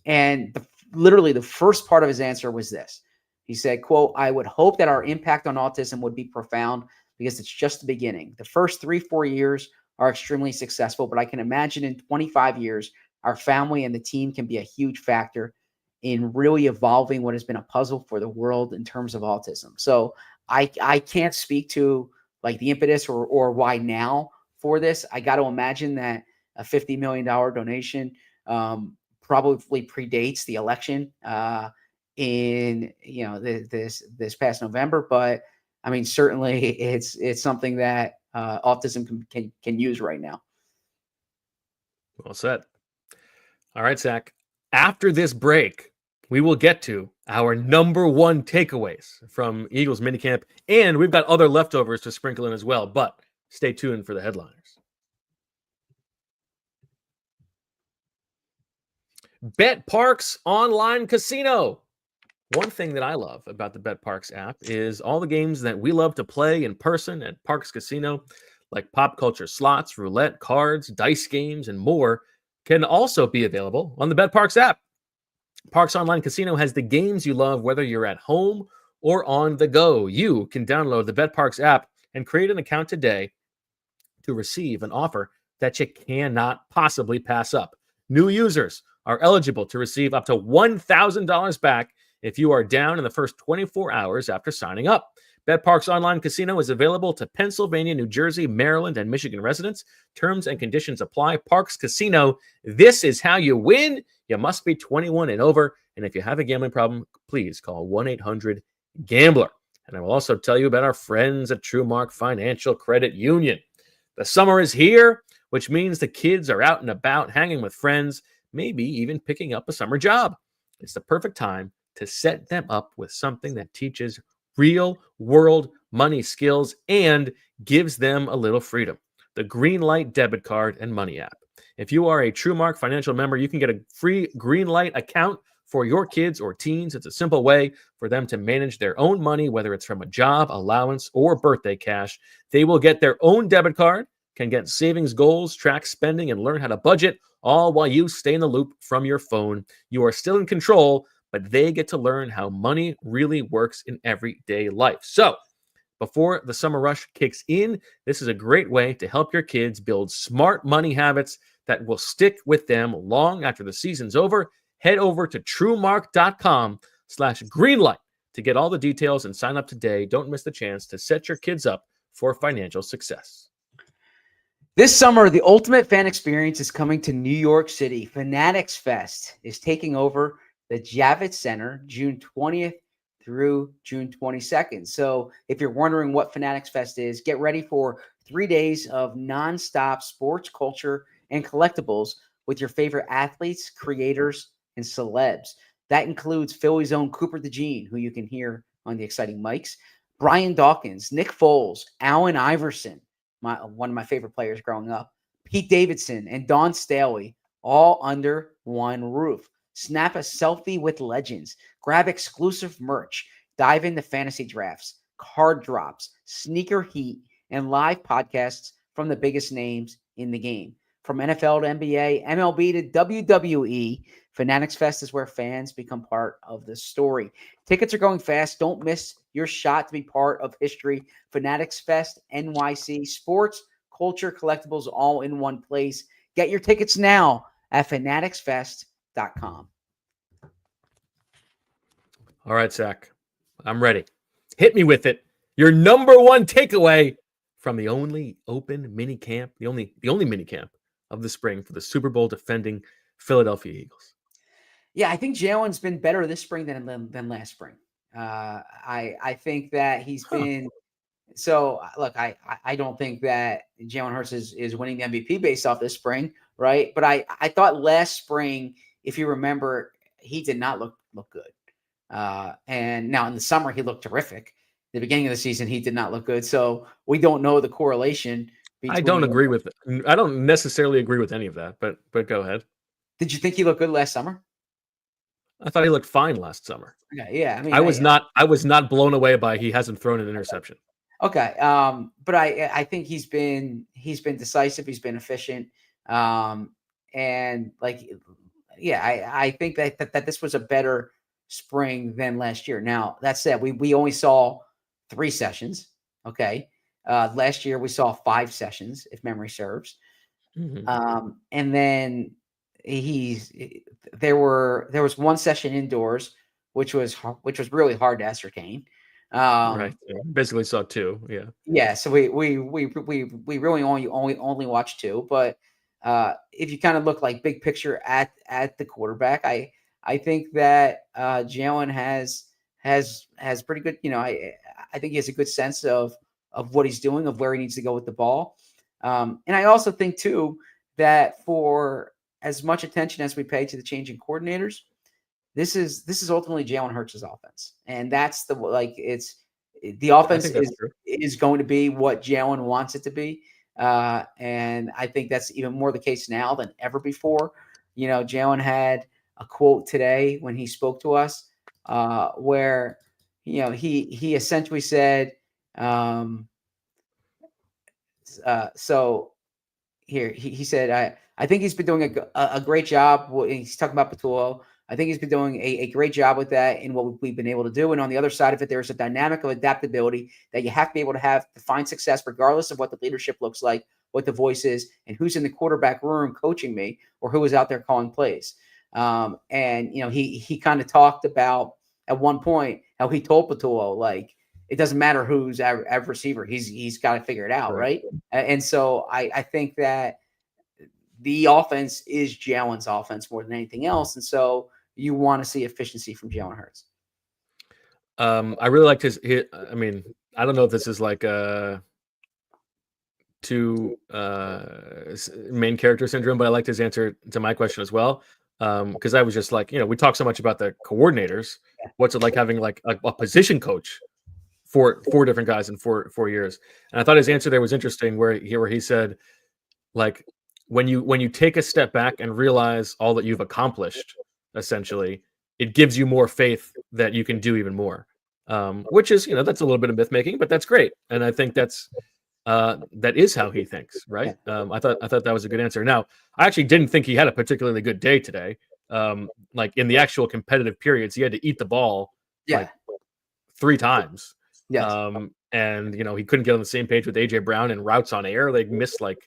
And literally the first part of his answer was this. He said, quote, "I would hope that our impact on autism would be profound because it's just the beginning. The first 3-4 years are extremely successful, but I can imagine in 25 years, our family and the team can be a huge factor in really evolving what has been a puzzle for the world in terms of autism." So I can't speak to like the impetus or why now for this. I got to imagine that a $50 million donation probably predates the election in this past November. But I mean, certainly it's something that autism can use right now. Well said. All right, Zach. After this break, we will get to our number 1 takeaways from Eagles minicamp, and we've got other leftovers to sprinkle in as well, but stay tuned for the headliners. BetParx Online Casino. One thing that I love about the BetParx app is all the games that we love to play in person at Parx Casino, like pop culture slots, roulette, cards, dice games, and more, can also be available on the BetParx app. Parx Online Casino has the games you love, whether you're at home or on the go. You can download the BetParx app and create an account today to receive an offer that you cannot possibly pass up. New users are eligible to receive up to $1,000 back if you are down in the first 24 hours after signing up. BetParks Online Casino is available to Pennsylvania, New Jersey, Maryland, and Michigan residents. Terms and conditions apply. Parks Casino, this is how you win. You must be 21 and over. And if you have a gambling problem, please call 1-800-GAMBLER. And I will also tell you about our friends at TrueMark Financial Credit Union. The summer is here, which means the kids are out and about, hanging with friends, maybe even picking up a summer job. It's the perfect time to set them up with something that teaches real world money skills and gives them a little freedom. The Greenlight debit card and money app. If you are a TrueMark Financial member, you can get a free Greenlight account for your kids or teens. It's a simple way for them to manage their own money, whether it's from a job, allowance, or birthday cash. They will get their own debit card, can get savings goals, track spending, and learn how to budget, all while you stay in the loop from your phone. You are still in control, but they get to learn how money really works in everyday life. So, before the summer rush kicks in, this is a great way to help your kids build smart money habits that will stick with them long after the season's over. Head over to truemark.com/greenlight to get all the details and sign up today. Don't miss the chance to set your kids up for financial success. This summer, the ultimate fan experience is coming to New York City. Fanatics Fest is taking over the Javits Center June 20th through June 22nd. So if you're wondering what Fanatics Fest is, get ready for 3 days of nonstop sports, culture, and collectibles with your favorite athletes, creators, and celebs. That includes Philly's own Cooper DeJean, who you can hear on the exciting mics, Brian Dawkins, Nick Foles, Allen Iverson, one of my favorite players growing up, Pete Davidson, and Don Staley, all under one roof. Snap a selfie with legends, grab exclusive merch, dive into fantasy drafts, card drops, sneaker heat, and live podcasts from the biggest names in the game. From NFL to NBA, MLB to WWE, Fanatics Fest is where fans become part of the story. Tickets are going fast. Don't miss your shot to be part of history. Fanatics Fest, NYC, sports, culture, collectibles, all in one place. Get your tickets now at fanaticsfest.com. All right, Zach, I'm ready. Hit me with it. Your number one takeaway from the only open minicamp, the only minicamp of the spring for the Super Bowl defending Philadelphia Eagles. Yeah, I think Jalen's been better this spring than last spring. I think that he's been so. Look, I don't think that Jalen Hurts is winning the MVP based off this spring, right? But I thought last spring, if you remember, he did not look good. And now in the summer, he looked terrific. The beginning of the season, he did not look good. So we don't know the correlation. I don't necessarily agree with any of that, but go ahead. Did you think he looked good last summer? I thought he looked fine last summer. Okay, yeah. I mean, I was not blown away by he hasn't thrown an interception. Okay. But I think he's been decisive. He's been efficient. And like, yeah, I think that this was a better spring than last year. Now, that said, we only saw 3 sessions. Okay. Last year we saw 5 sessions, if memory serves. Mm-hmm. And then there was 1 session indoors, which was really hard to ascertain. Right. Yeah. Basically saw 2. Yeah. Yeah. So we really only watched 2, but if you kind of look like big picture at the quarterback, I think that Jalen has pretty good, I think he has a good sense of what he's doing, of where he needs to go with the ball. And I also think too that for as much attention as we pay to the changing coordinators, this is ultimately Jalen Hurts' offense. And that's the offense is going to be what Jalen wants it to be. And I think that's even more the case now than ever before. Jalen had a quote today when he spoke to us, where he essentially said, so here he said, I think he's been doing a great job. He's talking about Patullo. I think he's been doing a great job with that in what we've been able to do. And on the other side of it, there's a dynamic of adaptability that you have to be able to have to find success, regardless of what the leadership looks like, what the voice is, and who's in the quarterback room coaching me, or who is out there calling plays. And he kind of talked about at one point how he told Patullo, like, it doesn't matter who's at receiver. He's got to figure it out, right? And so I think that the offense is Jalen's offense more than anything else, and so you want to see efficiency from Jalen Hurts. I really liked his. I mean, I don't know if this is like to main character syndrome, but I liked his answer to my question as well. Because I was just like, we talk so much about the coordinators. What's it like having like a position coach for 4 different guys in 4 years? And I thought his answer there was interesting, where he said, like, when you take a step back and realize all that you've accomplished, essentially, it gives you more faith that you can do even more. Which is, that's a little bit of myth making, but that's great. And I think that is how he thinks, right? I thought that was a good answer. Now, I actually didn't think he had a particularly good day today. Like in the actual competitive periods, he had to eat the ball like 3 times. Yes. And he couldn't get on the same page with AJ Brown and routes on air. They missed like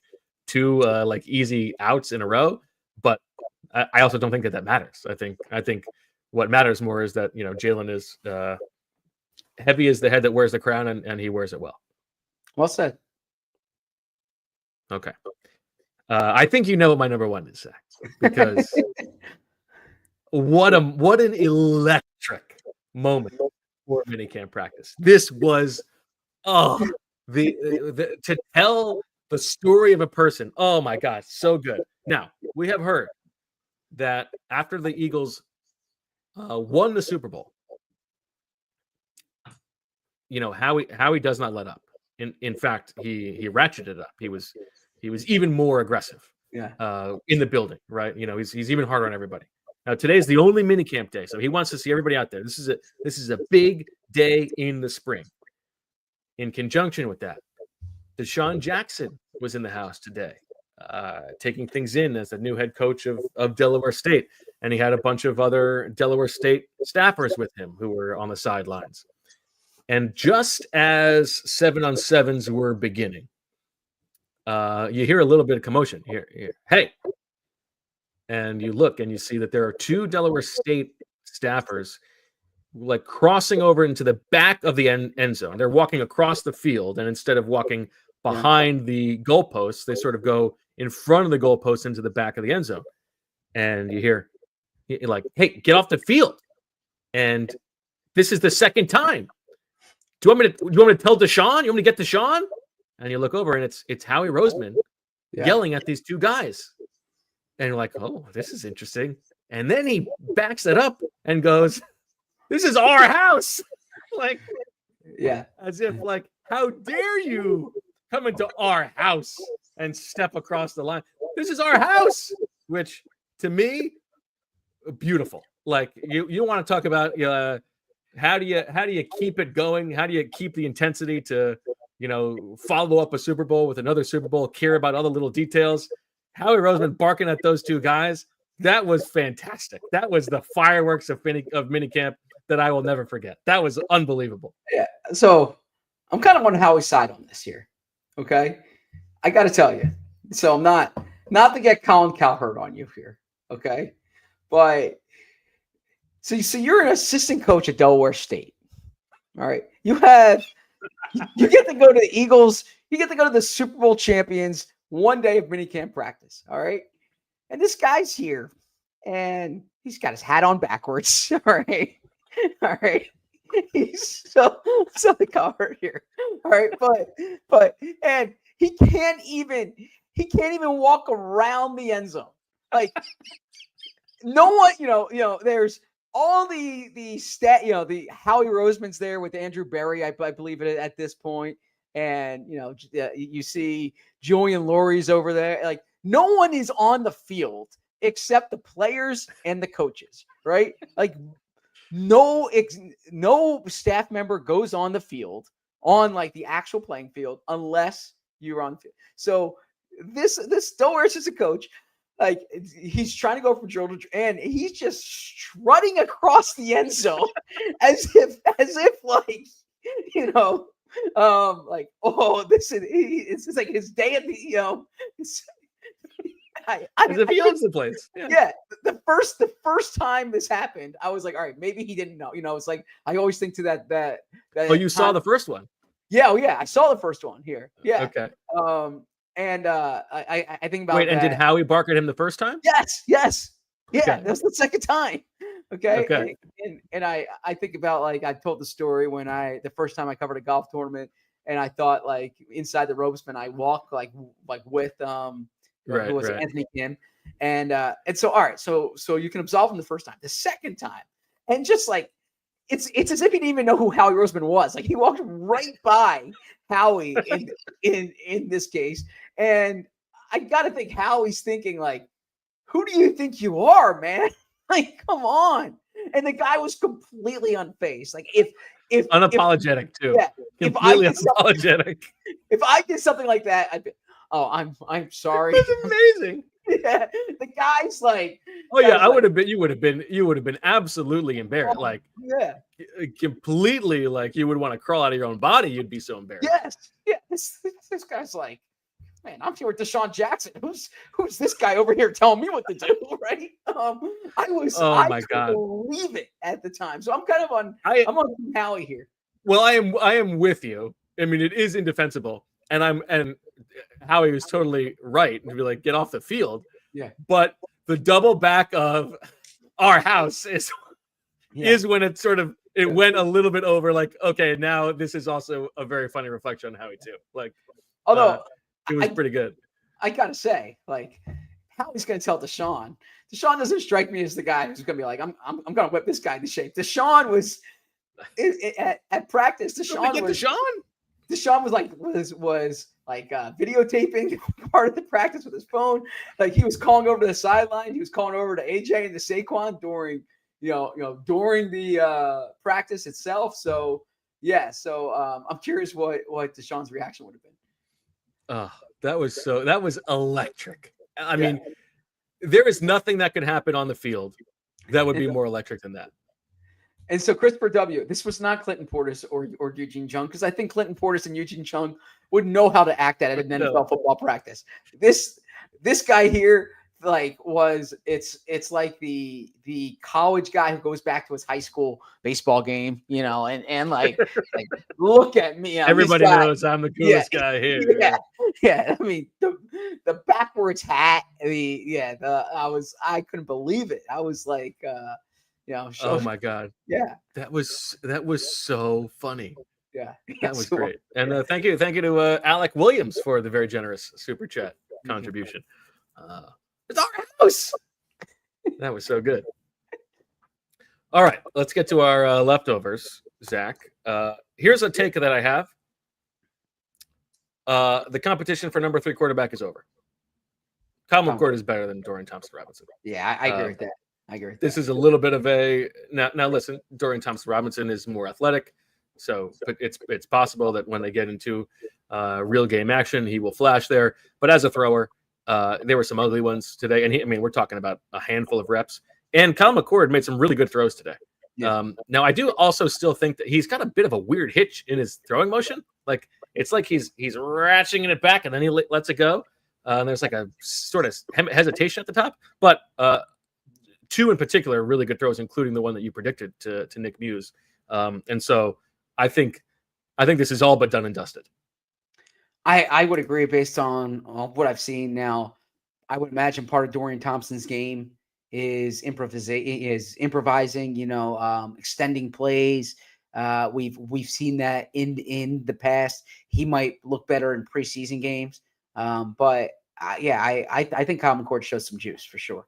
2 like easy outs in a row. But I also don't think that matters. I think what matters more is that Jalen is heavy as the head that wears the crown, and he wears it well. Well said. Okay. I think what my number 1 is, Zach, because what an electric moment for minicamp practice. This was the to tell the story of a person. Oh my God, so good. Now, we have heard that after the Eagles won the Super Bowl, Howie does not let up. In fact, he ratcheted up. He was even more aggressive. In the building, right? He's even harder on everybody. Now, today's the only minicamp day, so he wants to see everybody out there. This is a big day in the spring. In conjunction with that, Deshaun Jackson was in the house today, taking things in as the new head coach of Delaware State, and he had a bunch of other Delaware State staffers with him who were on the sidelines. And just as 7-on-7s were beginning, you hear a little bit of commotion here. Hey, and you look and you see that there are 2 Delaware State staffers like crossing over into the back of the end zone. They're walking across the field, and instead of walking behind the goalposts, they sort of go in front of the goalposts into the back of the end zone. And you hear like, "Hey, get off the field!" And this is the second time. Do you want me to tell Deshaun? You want me to get Deshaun? And you look over, and it's Howie Roseman yelling at these 2 guys. And you're like, oh, this is interesting. And then he backs it up and goes, "This is our house." Like, as if like, how dare you come into our house and step across the line? This is our house, which to me, beautiful. Like you want to talk about how do you keep it going? How do you keep the intensity to follow up a Super Bowl with another Super Bowl, care about other little details? Howie Roseman barking at those 2 guys, that was fantastic. That was the fireworks of minicamp that I will never forget. That was unbelievable. Yeah. So I'm kind of on Howie's side on this here. Okay. I got to tell you. So I'm not to get Colin Cowherd on you here. Okay. But so you're an assistant coach at Delaware State. All right. You get to go to the Eagles. You get to go to the Super Bowl champions 1 day of minicamp practice. All right. And this guy's here and he's got his hat on backwards. All right. All right. He's so the cover here. All right. But and he can't even walk around the end zone. Like no one, there's all the the Howie Roseman's there with Andrew Berry, I believe it at this point. And, you see Julian Laurie's over there. Like no one is on the field except the players and the coaches, right? Like no staff member goes on the field on like the actual playing field unless you're on field. So this Delaware assistant coach, like he's trying to go from drill to drill, and he's just strutting across the end zone as if like like, oh, it's like his day at the As if he owns the place. Yeah. The first time this happened, I was like, all right, maybe he didn't know. It's like I always think to that. Oh, you saw the first one? Yeah, oh yeah, I saw the first one here. Yeah. Okay. I think about Wait, and that. did Howie bark at him the first time? Yes. Yeah, Okay. that's the second time. Okay. Okay. And I think about, like, I told the story when the first time I covered a golf tournament, and I thought, like, inside the ropes, and I walked like with who was it? Anthony Kim. And so all right, so you can absolve him the first time. The second time, and just like it's as if he didn't even know who Howie Roseman was. Like, he walked right by Howie in this case. And I gotta think Howie's thinking, like, who do you think you are, man? Like, come on. And the guy was completely unfazed. Like, if unapologetic too. Yeah, completely unapologetic. If I did something like that, I'd be, oh, I'm sorry. That's amazing. Yeah, the guy's like, oh yeah, I would have been. You would have been absolutely embarrassed. Like, yeah, completely. Like, you would want to crawl out of your own body. You'd be so embarrassed. Yes, yeah. This guy's like, man, I'm here with Deshaun Jackson. Who's this guy over here telling me what to do, right? I couldn't believe it at the time. So I'm kind of I'm on Howie here. Well, I am with you. I mean, it is indefensible, and Howie was totally right to be like, get off the field. Yeah. But the double back of our house is when it sort of went a little bit over. Like, okay, now this is also a very funny reflection on Howie too. Like, although it was pretty good. I gotta say, like, Howie's gonna tell Deshaun. Deshaun doesn't strike me as the guy who's gonna be like, I'm gonna whip this guy into shape. Deshaun was at practice. Deshaun was like videotaping part of the practice with his phone. Like, he was calling over to the sideline. He was calling over to AJ and to Saquon during the practice itself. So yeah, I'm curious what Deshaun's reaction would have been. Oh, that was electric. I mean, there is nothing that could happen on the field that would be more electric than that. And so, Christopher W., this was not Clinton Portis or Eugene Chung, because I think Clinton Portis and Eugene Chung would know how to act at an NFL football practice. This guy here, like, it's like the college guy who goes back to his high school baseball game, and like look at me. Everybody knows I'm the coolest guy here. Yeah. I mean, the backwards hat. I couldn't believe it. I was like, oh my God. Yeah. That was so funny. Yeah. That was great. And thank you to Alec Williams for the very generous super chat contribution. It's our house. That was so good. All right, let's get to our leftovers, Zach. Here's a take that I have. The competition for number 3 quarterback is over. Kyle McCord is better than Dorian Thompson-Robinson. Yeah, I agree with that. This is a little bit of a now. Listen, Dorian Thompson-Robinson is more athletic, so it's possible that when they get into real game action, he will flash there. But as a thrower, there were some ugly ones today, and we're talking about a handful of reps. And Kyle McCord made some really good throws today. Yeah. Now, I do also still think that he's got a bit of a weird hitch in his throwing motion. Like, it's like he's ratcheting it back and then he lets it go. And there's like a sort of hesitation at the top. But 2 in particular really good throws, including the one that you predicted to Nick Muse. And so I think this is all but done and dusted. I would agree based on what I've seen now. I would imagine part of Dorian Thompson's game is improvising, extending plays. We've seen that in the past. He might look better in preseason games. But I think Kyle McCord shows some juice for sure.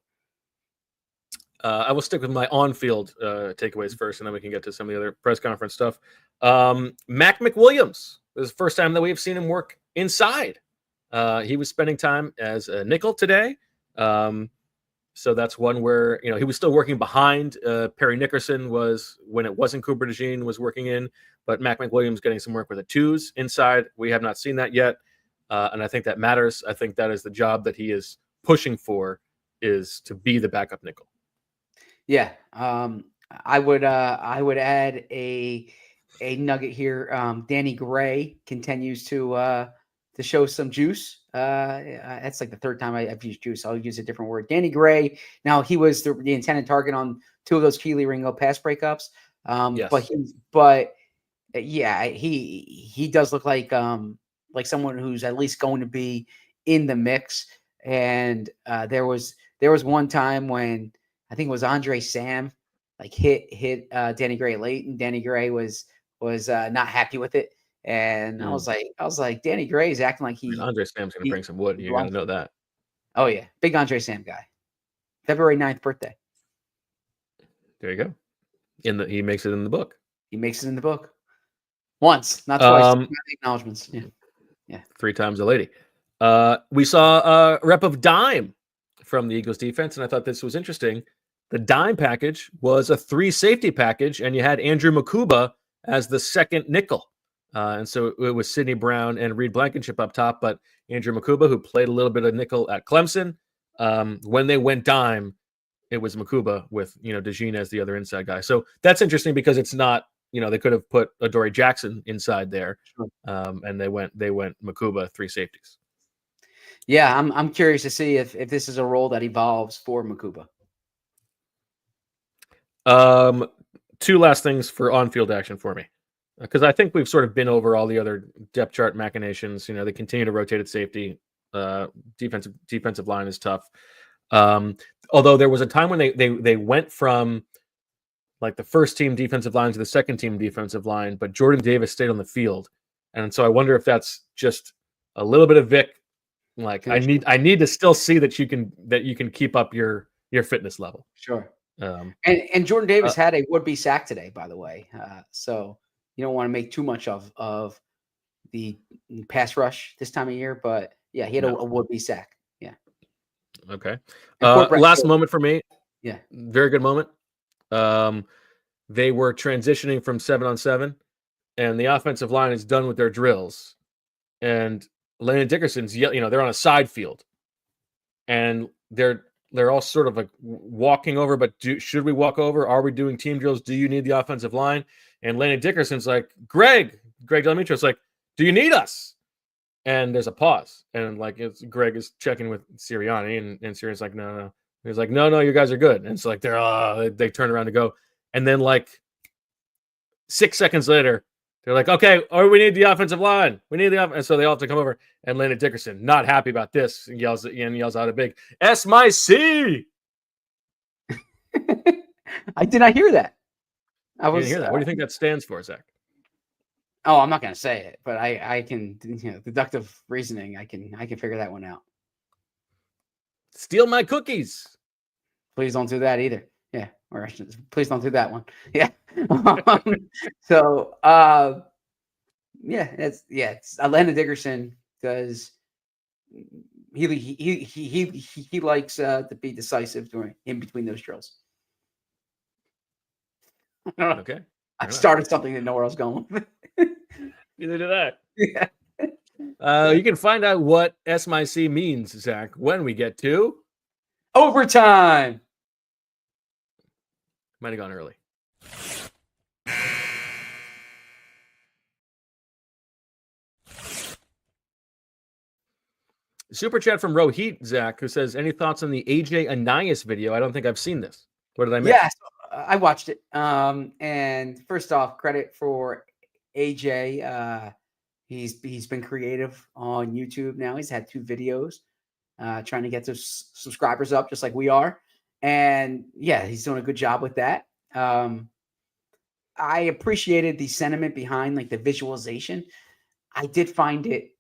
I will stick with my on-field takeaways first, and then we can get to some of the other press conference stuff. Mac McWilliams. This is the first time that we've seen him work inside. He was spending time as a nickel today. So that's one where, he was still working behind. Perry Nickerson was, when it wasn't Cooper DeJean, was working in. But Mac McWilliams getting some work with the 2s inside. We have not seen that yet. And I think that matters. I think that is the job that he is pushing for, is to be the backup nickel. Yeah. I would add a nugget here. Danny Gray continues to to show some juice. That's like the third time I've used juice. I'll use a different word. Danny Gray. Now he was the intended target on 2 of those Kelee Ringo pass breakups. Yes. But yeah, he does look like someone who's at least going to be in the mix. And there was one time when I think it was Andre Sam like hit Danny Gray late, and Danny Gray was not happy with it. And I was like, Danny Gray is acting like Andre Sam's going to bring some wood. You got to know that. Oh yeah, big Andre Sam guy. February 9th birthday. There you go. He makes it in the book. He makes it in the book. Once, not twice. Acknowledgements. Yeah. 3 times a lady. We saw a rep of dime from the Eagles defense, and I thought this was interesting. The dime package was a 3 safety package, and you had Andrew Makuba as the second nickel. And so it was Sidney Brown and Reed Blankenship up top, but Andrew Makuba, who played a little bit of nickel at Clemson, when they went dime, it was Makuba with, DeJean as the other inside guy. So that's interesting because it's not, they could have put Adoree Jackson inside there, and they went Makuba 3 safeties. Yeah, I'm curious to see if this is a role that evolves for Makuba. 2 last things for on-field action for me, because I think we've sort of been over all the other depth chart machinations. They continue to rotate at safety. Defensive line is tough. Although there was a time when they went from like the first team defensive line to the second team defensive line, but Jordan Davis stayed on the field, and so I wonder if that's just a little bit of Vic. Like I need to still see that you can keep up your fitness level. Sure. And Jordan Davis had a would-be sack today, by the way. So you don't want to make too much of the pass rush this time of year, but yeah, he had a would-be sack. Yeah. Okay. Last moment for me. Yeah. Very good moment. They were transitioning from 7-on-7, and the offensive line is done with their drills, and Landon Dickerson's, they're on a side field, and they're all sort of like walking over, but should we walk over? Are we doing team drills? Do you need the offensive line? And Landon Dickerson's like, Greg Delamitre's like, do you need us? And there's a pause, and like Greg is checking with Sirianni, and Sirianni's like, no. He's like, no, you guys are good. And it's like they turn around to go, and then like 6 seconds later, they're like, okay, we need the offensive line. We need the offense. And so they all have to come over. And Landon Dickerson, not happy about this, and yells out a big S-my-C. I did not hear that. You didn't hear that. What do you think that stands for, Zach? Oh, I'm not going to say it, but I can, deductive reasoning. I can figure that one out. Steal my cookies. Please don't do that either. Yeah. Or please don't do that one. Yeah. It's Landon Dickerson because he likes to be decisive in between those drills. Okay. I started something and know where I was going. Neither did I. Yeah. You can find out what S-my-C means, Zach, when we get to overtime. Might have gone early. Super chat from Rohit, Zach, who says, any thoughts on the AJ Anais video? I don't think I've seen this. What did I miss? Yes, I watched it. And first off, credit for AJ. He's been creative on YouTube now. He's had 2 videos trying to get those subscribers up just like we are. And yeah, he's doing a good job with that. I appreciated the sentiment behind like the visualization. I did find it.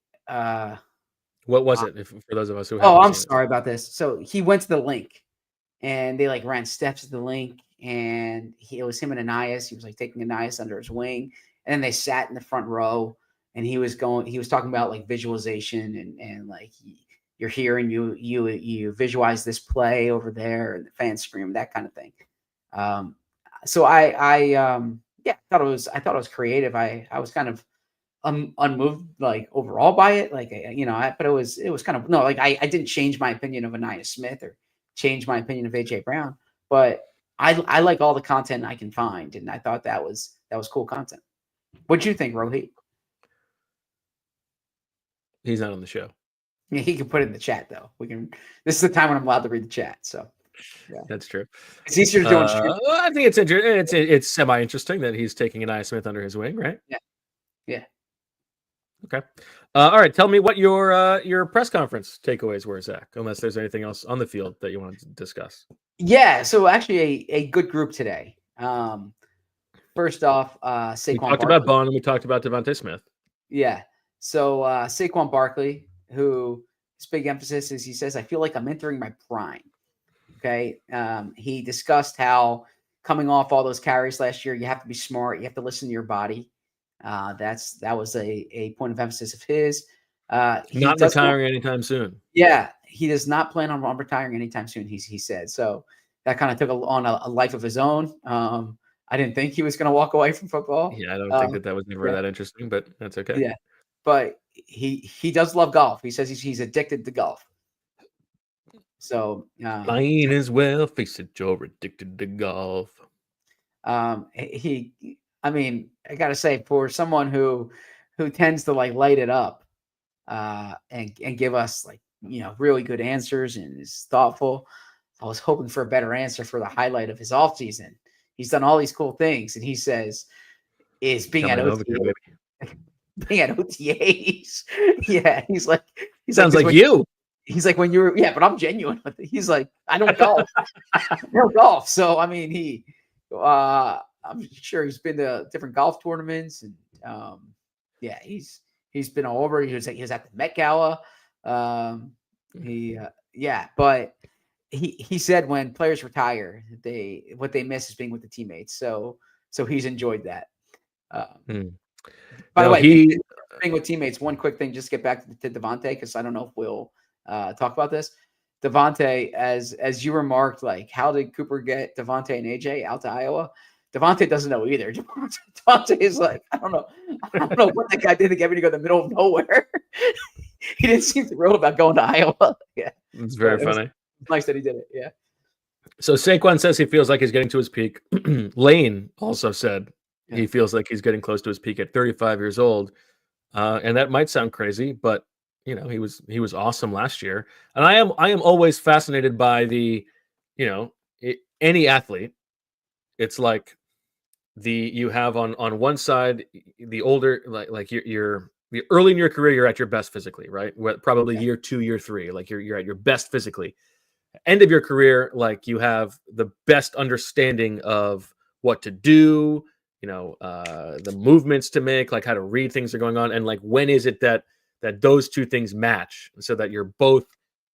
What was it for those of us who? I'm sorry about this. So he went to the link, and they like ran steps to the link, and it was him and Anais. He was like taking Anais under his wing, and then they sat in the front row, and he was talking about like visualization and like you're here and you visualize this play over there and the fans scream, that kind of thing. So I thought it was creative. I was kind of unmoved like overall by it, like but it was kind of I didn't change my opinion of Anais Smith or change my opinion of AJ Brown, but I like all the content I can find, and I thought that was cool content. What'd you think, Rohit? He's not on the show. Yeah, he can put it in the chat though. This is the time when I'm allowed to read the chat. So yeah, That's true. it's easier to do on stream. Well, I think it's interesting. It's semi interesting that he's taking Anaya Smith under his wing, right? Yeah. Yeah. Okay. All right. Tell me what your press conference takeaways were, Zach. Unless there's anything else on the field that you wanted to discuss. Yeah. So actually, a good group today. First off, Saquon. We talked about Baun and we talked about DeVonta Smith. Yeah. So Saquon Barkley, who his big emphasis is, he says, "I feel like I'm entering my prime." Okay. He discussed how coming off all those carries last year, you have to be smart. You have to listen to your body. That was a point of emphasis of his. Not retiring anytime soon. Yeah, he does not plan on retiring anytime soon. He said so. That kind of took on a life of his own. I didn't think he was going to walk away from football. Yeah, I don't think that was never that interesting, but that's okay. Yeah, but he does love golf. He says he's addicted to golf. So fine as well. Face it, you're addicted to golf. I mean, I gotta say, for someone who tends to like light it up and give us like, you know, really good answers and is thoughtful, I was hoping for a better answer for the highlight of his offseason. He's done all these cool things, and he says is being at OTAs. Being at OTAs. Yeah, he's sounds like you. He's like, when you're, yeah, but I'm genuine with it. He's like, I don't golf. I don't golf. So I mean, I'm sure he's been to different golf tournaments, and yeah, he's been all over. He was at the Met Gala. Yeah, but he said when players retire, what they miss is being with the teammates. So he's enjoyed that. By the way, being with teammates. One quick thing, just to get back to DeVonta, because I don't know if we'll talk about this. DeVonta, as you remarked, like, how did Cooper get DeVonta and AJ out to Iowa? DeVonta doesn't know either. DeVonta is like, I don't know what that guy did to get me to go to the middle of nowhere. He didn't seem thrilled about going to Iowa. Yeah, it's very funny. It's nice that he did it. Yeah. So Saquon says he feels like he's getting to his peak. Lane also said he feels like he's getting close to his peak at 35 years old, and that might sound crazy, but you know, he was awesome last year. And I am always fascinated by the, you know, any athlete. It's like you have on one side the older, like you're early in your career, you're at your best physically, right? Probably year 2, year 3, like you're at your best physically. End of your career, like you have the best understanding of what to do, you know, the movements to make, like how to read things that are going on, and like when is it that those two things match, so that you're both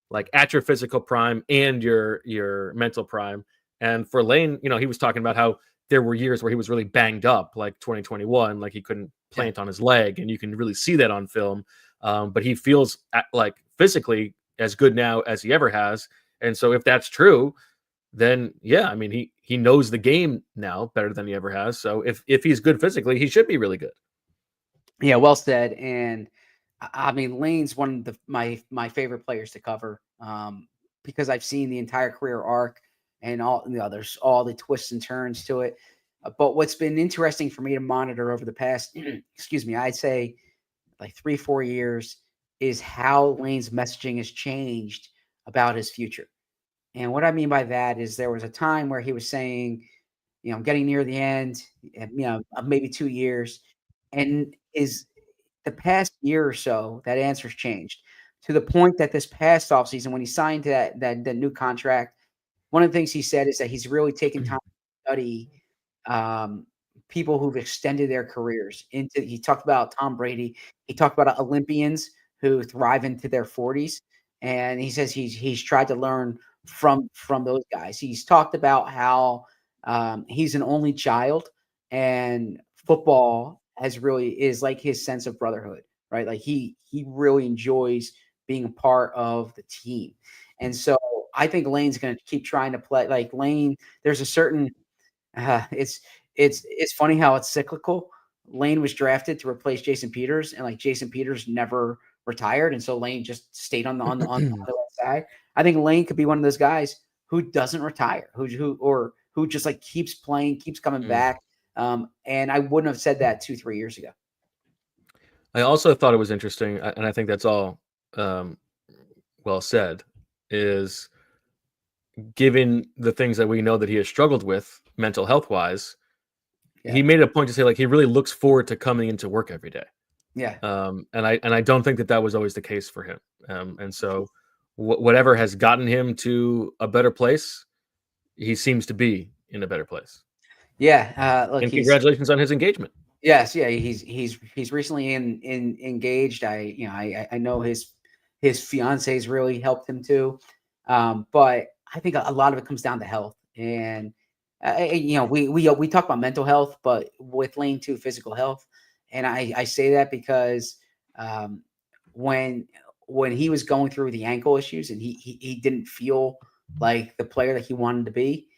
like at your physical prime and your mental prime. And for Lane, you know, he was talking about how there were years where he was really banged up, like 2021, like he couldn't plant on his leg, and you can really see that on film. But he feels like physically as good now as he ever has. And so if that's true, then yeah, I mean, he knows the game now better than he ever has. So if he's good physically, he should be really good. Yeah, well said. And I mean, Lane's one of my favorite players to cover, because I've seen the entire career arc and all, you know, there's all the twists and turns to it. But what's been interesting for me to monitor over the past, excuse me, I'd say like 3-4 years, is how Lane's messaging has changed about his future. And what I mean by that is there was a time where he was saying, you know, I'm getting near the end, you know, maybe 2 years. And is the past year or so, that answer's changed to the point that this past offseason, when he signed that new contract, one of the things he said is that he's really taken time to study people who've extended their careers into. He talked about Tom Brady. He talked about Olympians who thrive into their 40s, and he says he's tried to learn from those guys. He's talked about how he's an only child, and football is like his sense of brotherhood, right? Like he really enjoys being a part of the team. And so I think Lane's going to keep trying to play. Like Lane, there's a certain it's funny how it's cyclical. Lane was drafted to replace Jason Peters, and like Jason Peters never retired, and so Lane just stayed on the right side. I think Lane could be one of those guys who doesn't retire, who just like keeps playing, keeps coming back. And I wouldn't have said that 2-3 years ago. I also thought it was interesting, and I think that's all well said, is given the things that we know that he has struggled with mental health wise, he made a point to say like he really looks forward to coming into work every day. Yeah. And I don't think that was always the case for him. And so whatever has gotten him to a better place, he seems to be in a better place. Yeah. Look, And congratulations on his engagement. Yes, yeah, he's recently engaged. I know his fiance's really helped him too. But I think a lot of it comes down to health. And we talk about mental health, but with Lane too, physical health. And I say that because when he was going through the ankle issues and he didn't feel like the player that he wanted to be,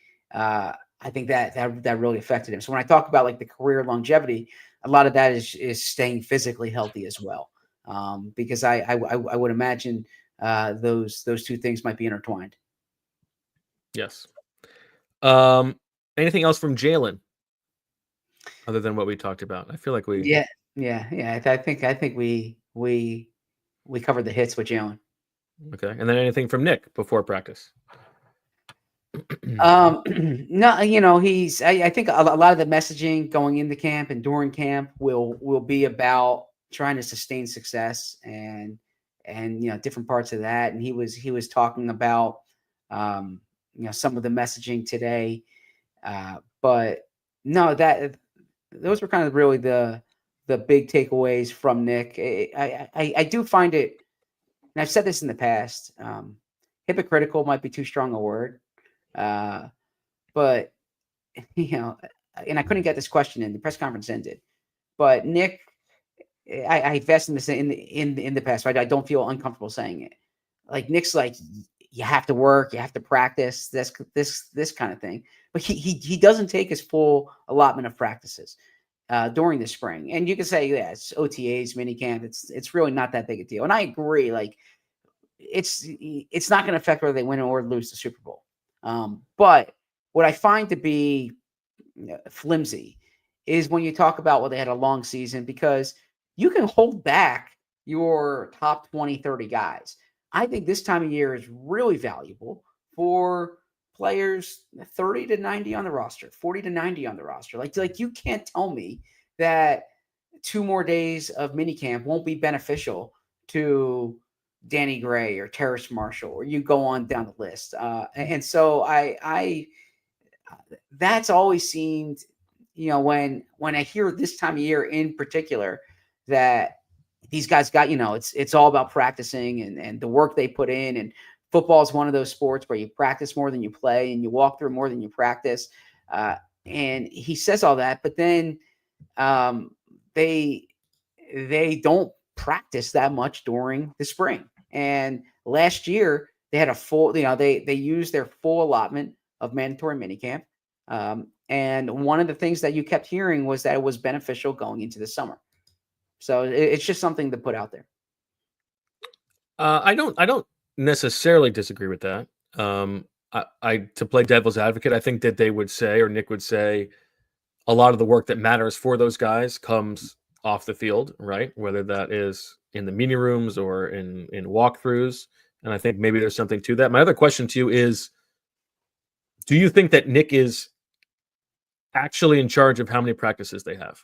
I think that really affected him. So when I talk about like the career longevity, a lot of that is staying physically healthy as well. Because I would imagine those two things might be intertwined. Yes. Anything else from Jalen other than what we talked about? I feel like we Yeah. I think we covered the hits with Jalen. Okay. And then anything from Nick before practice? No, I think a lot of the messaging going into camp and during camp will be about trying to sustain success and different parts of that. And he was talking about some of the messaging today. But no, those were kind of really the big takeaways from Nick. I do find it, and I've said this in the past, hypocritical might be too strong a word. But and I couldn't get this question in. The press conference ended, but Nick, I've asked him this in the past, right? I don't feel uncomfortable saying it. Like Nick's like, you have to work, you have to practice, this kind of thing. But he doesn't take his full allotment of practices during the spring. And you can say, yeah, it's OTAs, minicamp. It's really not that big a deal. And I agree. Like it's not going to affect whether they win or lose the Super Bowl. But what I find to be flimsy is when you talk about, well, they had a long season, because you can hold back your top 20, 30 guys. I think this time of year is really valuable for players 30 to 90 on the roster, 40 to 90 on the roster. Like you can't tell me that 2 more days of minicamp won't be beneficial to Danny Gray or Terrace Marshall, or you go on down the list. And so I that's always seemed, when I hear this time of year in particular, that these guys got, it's all about practicing and the work they put in. And football is one of those sports where you practice more than you play and you walk through more than you practice. And he says all that, but then they don't practice that much during the spring. And last year they had a full, they used their full allotment of mandatory minicamp. And one of the things that you kept hearing was that it was beneficial going into the summer. So it's just something to put out there. I don't necessarily disagree with that. I to play devil's advocate, I think that they would say, or Nick would say, a lot of the work that matters for those guys comes off the field, right? Whether that is in the meeting rooms or in walkthroughs. And I think maybe there's something to that. My other question to you is, do you think that Nick is actually in charge of how many practices they have?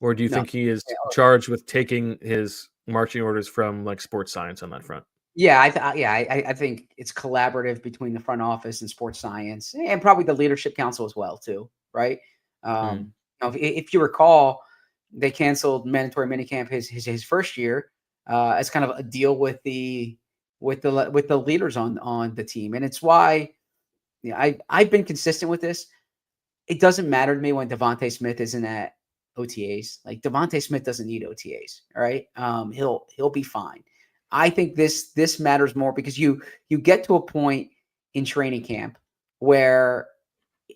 Or do you think he is charged with taking his marching orders from like sports science on that front? Yeah, I think it's collaborative between the front office and sports science, and probably the leadership council as well too, right? If you recall, they canceled mandatory minicamp his first year as kind of a deal with the leaders on the team, and it's why I've been consistent with this. It doesn't matter to me when DeVonta Smith isn't at OTAs. Like DeVonta Smith doesn't need OTAs, all right? He'll be fine. I think this matters more because you get to a point in training camp where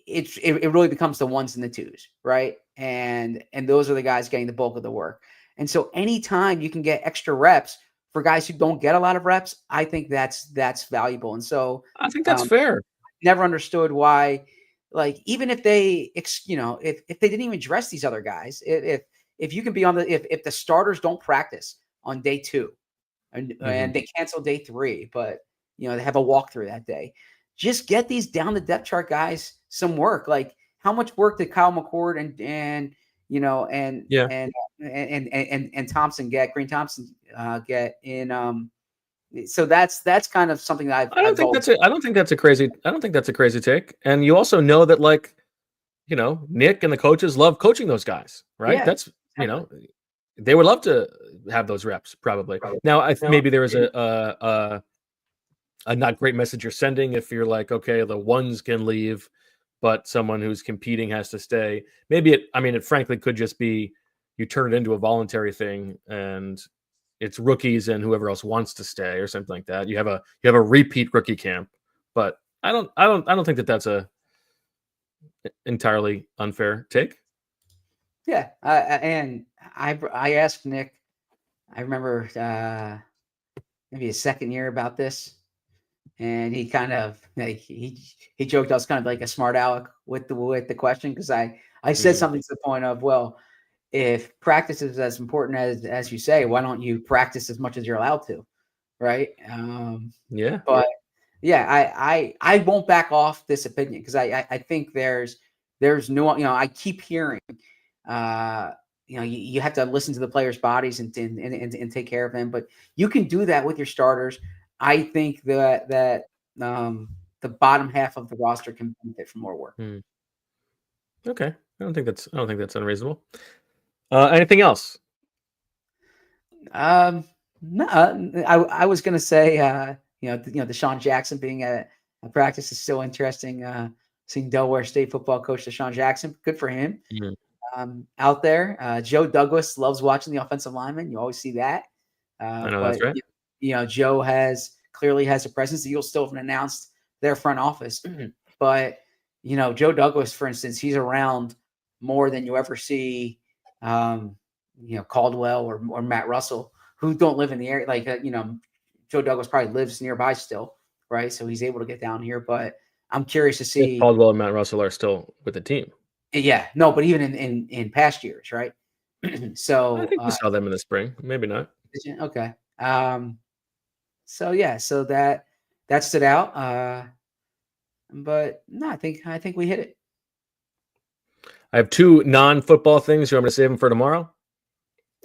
it really becomes the ones and the twos, right? And those are the guys getting the bulk of the work. And so anytime you can get extra reps for guys who don't get a lot of reps, I think that's valuable. And so I think that's fair. Never understood why, like, even if they, if they didn't even dress these other guys, if if you can be on the if the starters don't practice on day 2 and they cancel day 3, but they have a walkthrough that day, just get these down the depth chart guys some work. Like, how much work did Kyle McCord and Thompson get, Green Thompson get in so that's kind of something that I don't think that's a crazy take. And you also know that, like, Nick and the coaches love coaching those guys, right? Yeah, That's they would love to have those reps probably. Now, maybe there is a not great message you're sending if you're like, okay, the ones can leave, but someone who's competing has to stay. Maybe it frankly could just be you turn it into a voluntary thing and it's rookies and whoever else wants to stay or something like that. You have a repeat rookie camp, but I don't think that that's a entirely unfair take. Yeah, and I asked Nick. I remember maybe his second year about this, and he kind of he joked I was kind of like a smart aleck with the question, because I said something to the point of, well, if practice is as important as you say, why don't you practice as much as you're allowed to, right? But yeah, I won't back off this opinion, because I think there's no, I keep hearing, you have to listen to the players' bodies and take care of them, but you can do that with your starters. I think that the bottom half of the roster can benefit from more work. Okay, I don't think that's unreasonable. Anything else? No, I was going to say, Deshaun Jackson being at practice is still interesting. Seeing Delaware State football coach Deshaun Jackson, good for him. Out there, Joe Douglas loves watching the offensive lineman. You always see that. I know that's right. Joe clearly has a presence. The Eagles still haven't announced their front office, but Joe Douglas, for instance, he's around more than you ever see. Caldwell or Matt Russell, who don't live in the area. Like, Joe Douglas probably lives nearby still, right? So he's able to get down here. But I'm curious to see. Caldwell and Matt Russell are still with the team. Yeah, no, but even in past years, right? So I think we saw them in the spring. Maybe not. Okay. So yeah, so that stood out. But no, I think we hit it. I have 2 non-football things. You want me to save them for tomorrow?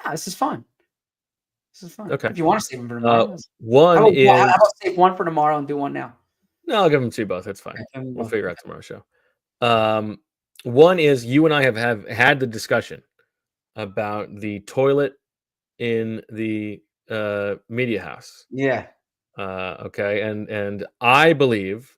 No, this is fun. Okay. If you want to save them for tomorrow. One how is. about save one for tomorrow and do one now? No, I'll give them to you both. That's fine. Okay, we'll figure out tomorrow's show. One is, you and I have had the discussion about the toilet in the media house. Yeah. Okay. And I believe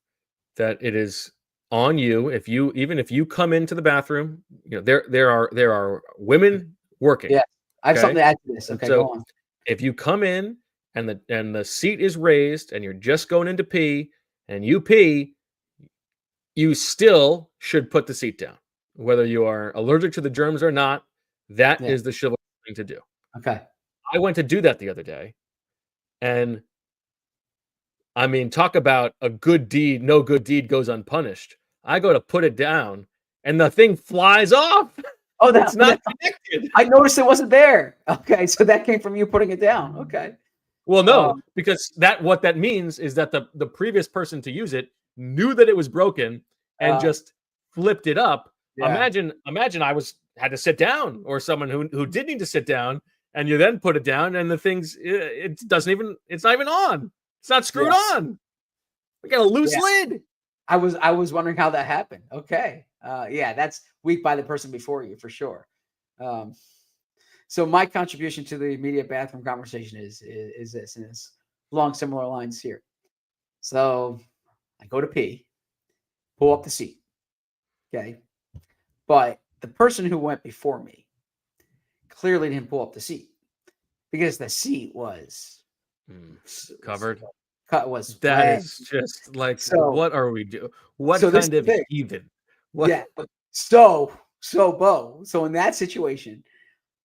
that it is on you. If you come into the bathroom, there are women working. Yeah. I have something to add to this. Okay, so go on. If you come in and the seat is raised and you're just going in to pee and you pee, you still should put the seat down, whether you are allergic to the germs or not. That is the chivalrous thing to do. Okay. I went to do that the other day, and I mean, talk about a good deed. No good deed goes unpunished. I go to put it down, and the thing flies off. Oh, that's not connected. I noticed it wasn't there. Okay, so that came from you putting it down. Okay. Well, no, because what that means is that the previous person to use it knew that it was broken and just flipped it up. Yeah. Imagine I had to sit down, or someone who did need to sit down, and you then put it down, and the thing's it's not even on. It's not screwed on. We got a loose lid. I was wondering how that happened. Okay. That's weak by the person before you, for sure. So my contribution to the immediate bathroom conversation is this, and it's along similar lines here. So I go to pee, pull up the seat. Okay. But the person who went before me clearly didn't pull up the seat, because the seat was covered. Was that flat. Is just like, so what are we doing? What kind of heathen? What? Yeah. So Bo. So in that situation,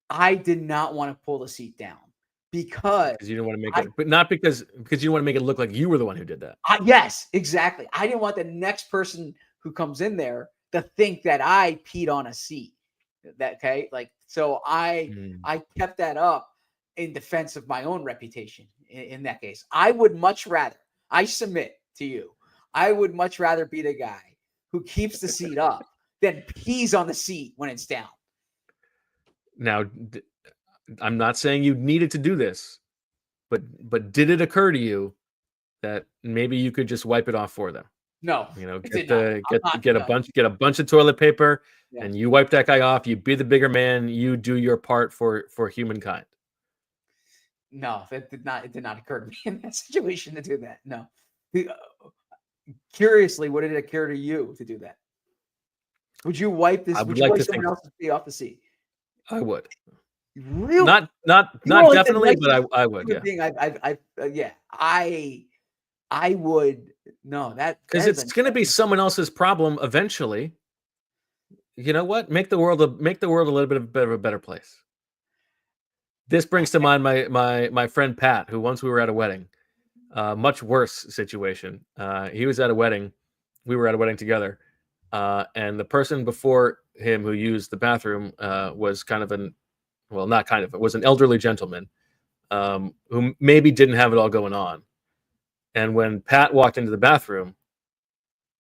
I did not want to pull the seat down because you didn't want to make it, but not because you didn't want to make it look like you were the one who did that. Yes, exactly. I didn't want the next person who comes in there to think that I peed on a seat. So I Mm. kept that up in defense of my own reputation in that case. I would much rather, I submit to you, I would much rather be the guy who keeps the seat up than pees on the seat when it's down. Now, I'm not saying you needed to do this, but did it occur to you that maybe you could just wipe it off for them? No, You know, it did not. get a bunch of toilet paper, Yeah. and you wipe that guy off. You be the bigger man. You do your part for humankind. No, it did not occur to me in that situation to do that. No. Curiously, what did it occur to you to do that? Would you wipe this? I Would would you like wipe to someone think else's pee off the seat? I would. Really? Not You're like the definitely, but nicest I would. human Yeah, being yeah. I would. No, because that is it's going to be someone else's problem eventually. You know what? Make the world a little bit of a better place. This brings to mind my friend Pat, who once we were at a wedding, much worse situation. He was at a wedding, we were at a wedding together, and the person before him who used the bathroom was kind of not kind of, it was an elderly gentleman who maybe didn't have it all going on. And when Pat walked into the bathroom,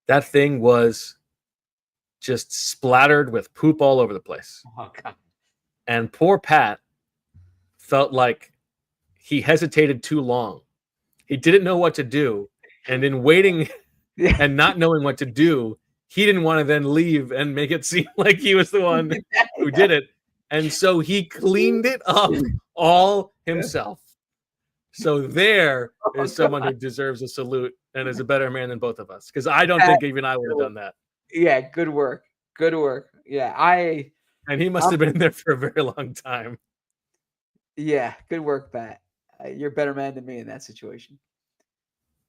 that thing was just splattered with poop all over the place. Oh God. And poor Pat felt like he hesitated too long. He didn't know what to do. And in waiting Yeah. and not knowing what to do, he didn't want to then leave and make it seem like he was the one who did it. And so he cleaned it up all himself. So there is someone who deserves a salute and is a better man than both of us. Because I don't think even I would have done that. Yeah, good work. Good work. Yeah, And he must have been in there for a very long time. Yeah, good work, Pat. You're a better man than me in that situation.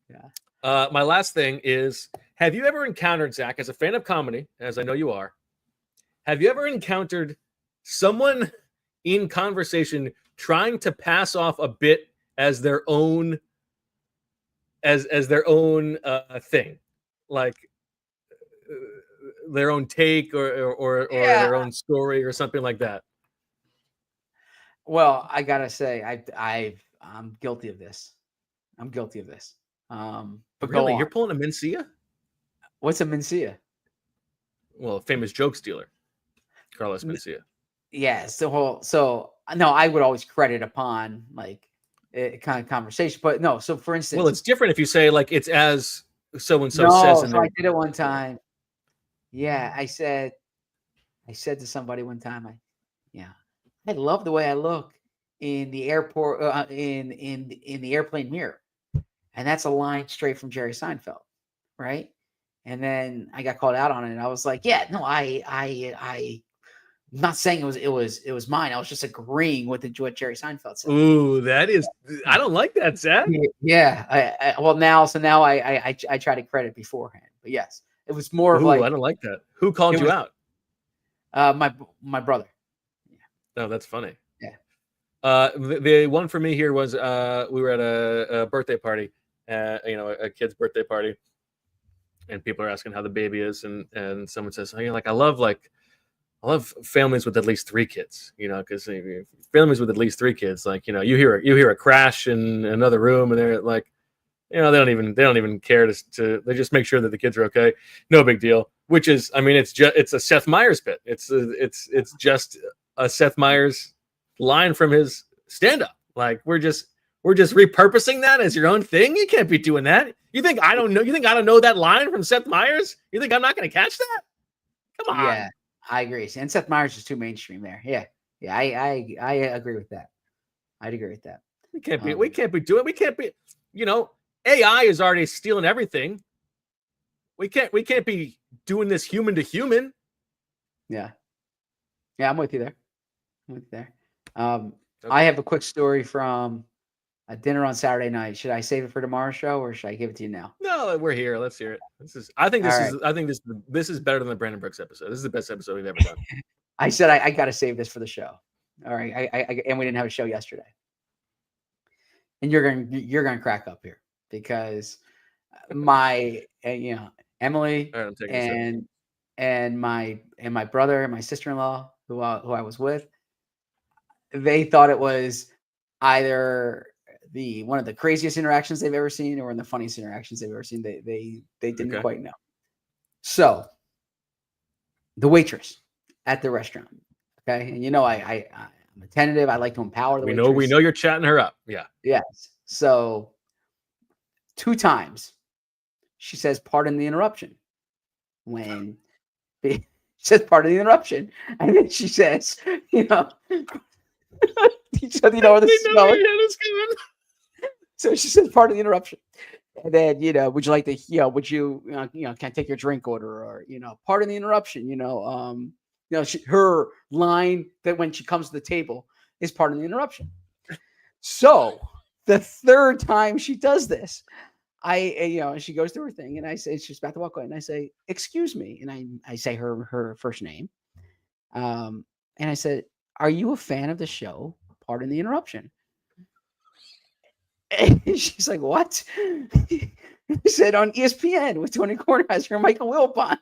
Yeah. My last thing is, have you ever encountered, Zach, as a fan of comedy, as I know you are, have you ever encountered someone in conversation trying to pass off a bit as their own thing, like their own take or their own story or something like that? Well, I gotta say, I'm guilty of this. I'm guilty of this. But Really, go you're on. pulling a Mencia? What's a Mencia? Well, a famous joke stealer, Carlos Mencia. Yeah. So no, I would always credit upon like kind of conversation, but no. So for instance, Well, it's different if you say like it's as so and so no, says in so there. I did it one time. Yeah, I said to somebody one time, I love the way I look in the airport, in the airplane mirror, and that's a line straight from Jerry Seinfeld, right? And then I got called out on it, and I was like, yeah, no, I'm not saying it was mine. I was just agreeing with what Jerry Seinfeld said. Ooh, that is, I don't like that, Zach. Yeah. Well, now I try to credit beforehand, but yes, it was more of Ooh, like, I don't like that. Who called you out? my brother. Oh, that's funny. Yeah. The one for me here was we were at a birthday party, a kid's birthday party, and people are asking how the baby is, and someone says, oh, I love families with at least 3 kids, because families with at least 3 kids, like, you hear a crash in another room, and they're like, they don't even care to they just make sure that the kids are okay. No big deal. Which is, it's a Seth Meyers bit. It's just a Seth Meyers line from his stand-up. Like, we're just repurposing that as your own thing. You can't be doing that. You think I don't know? You think I don't know that line from Seth Meyers? You think I'm not going to catch that? Come on. Yeah, I agree. And Seth Meyers is too mainstream there. Yeah. I agree with that. I'd agree with that. We can't be. AI is already stealing everything. We can't be doing this human to human. Yeah. Yeah, I'm with you there. Okay. I have a quick story from a dinner on Saturday night. Should I save it for tomorrow's show, or should I give it to you now? No, we're here. Let's hear it. I think this is better than the Brandon Brooks episode. This is the best episode we've ever done. I said I got to save this for the show. All right. And we didn't have a show yesterday. And you're gonna crack up here because my Emily and my brother and my sister-in-law who I was with, they thought it was either one of the craziest interactions they've ever seen or one of the funniest interactions they've ever seen. They didn't quite know. So the waitress at the restaurant, okay, and I'm attentive. I like to empower the waitress. We know you're chatting her up. Yeah. Yes. So 2 times she says, "Pardon the interruption." When she says, "Pardon the interruption," and then she says, she said, where this is going. So she says, "Pardon the interruption," and then would you like to, would you, can I take your drink order, or pardon the interruption, her line that when she comes to the table is "Pardon the interruption." So the 3rd time she does this, she goes through her thing, and I say, she's about to walk away, and I say, "Excuse me," and I say her first name, and I said, "Are you a fan of the show Pardon the Interruption?" And she's like, "What?" I said, "On ESPN with Tony Kornheiser and Michael Wilbon."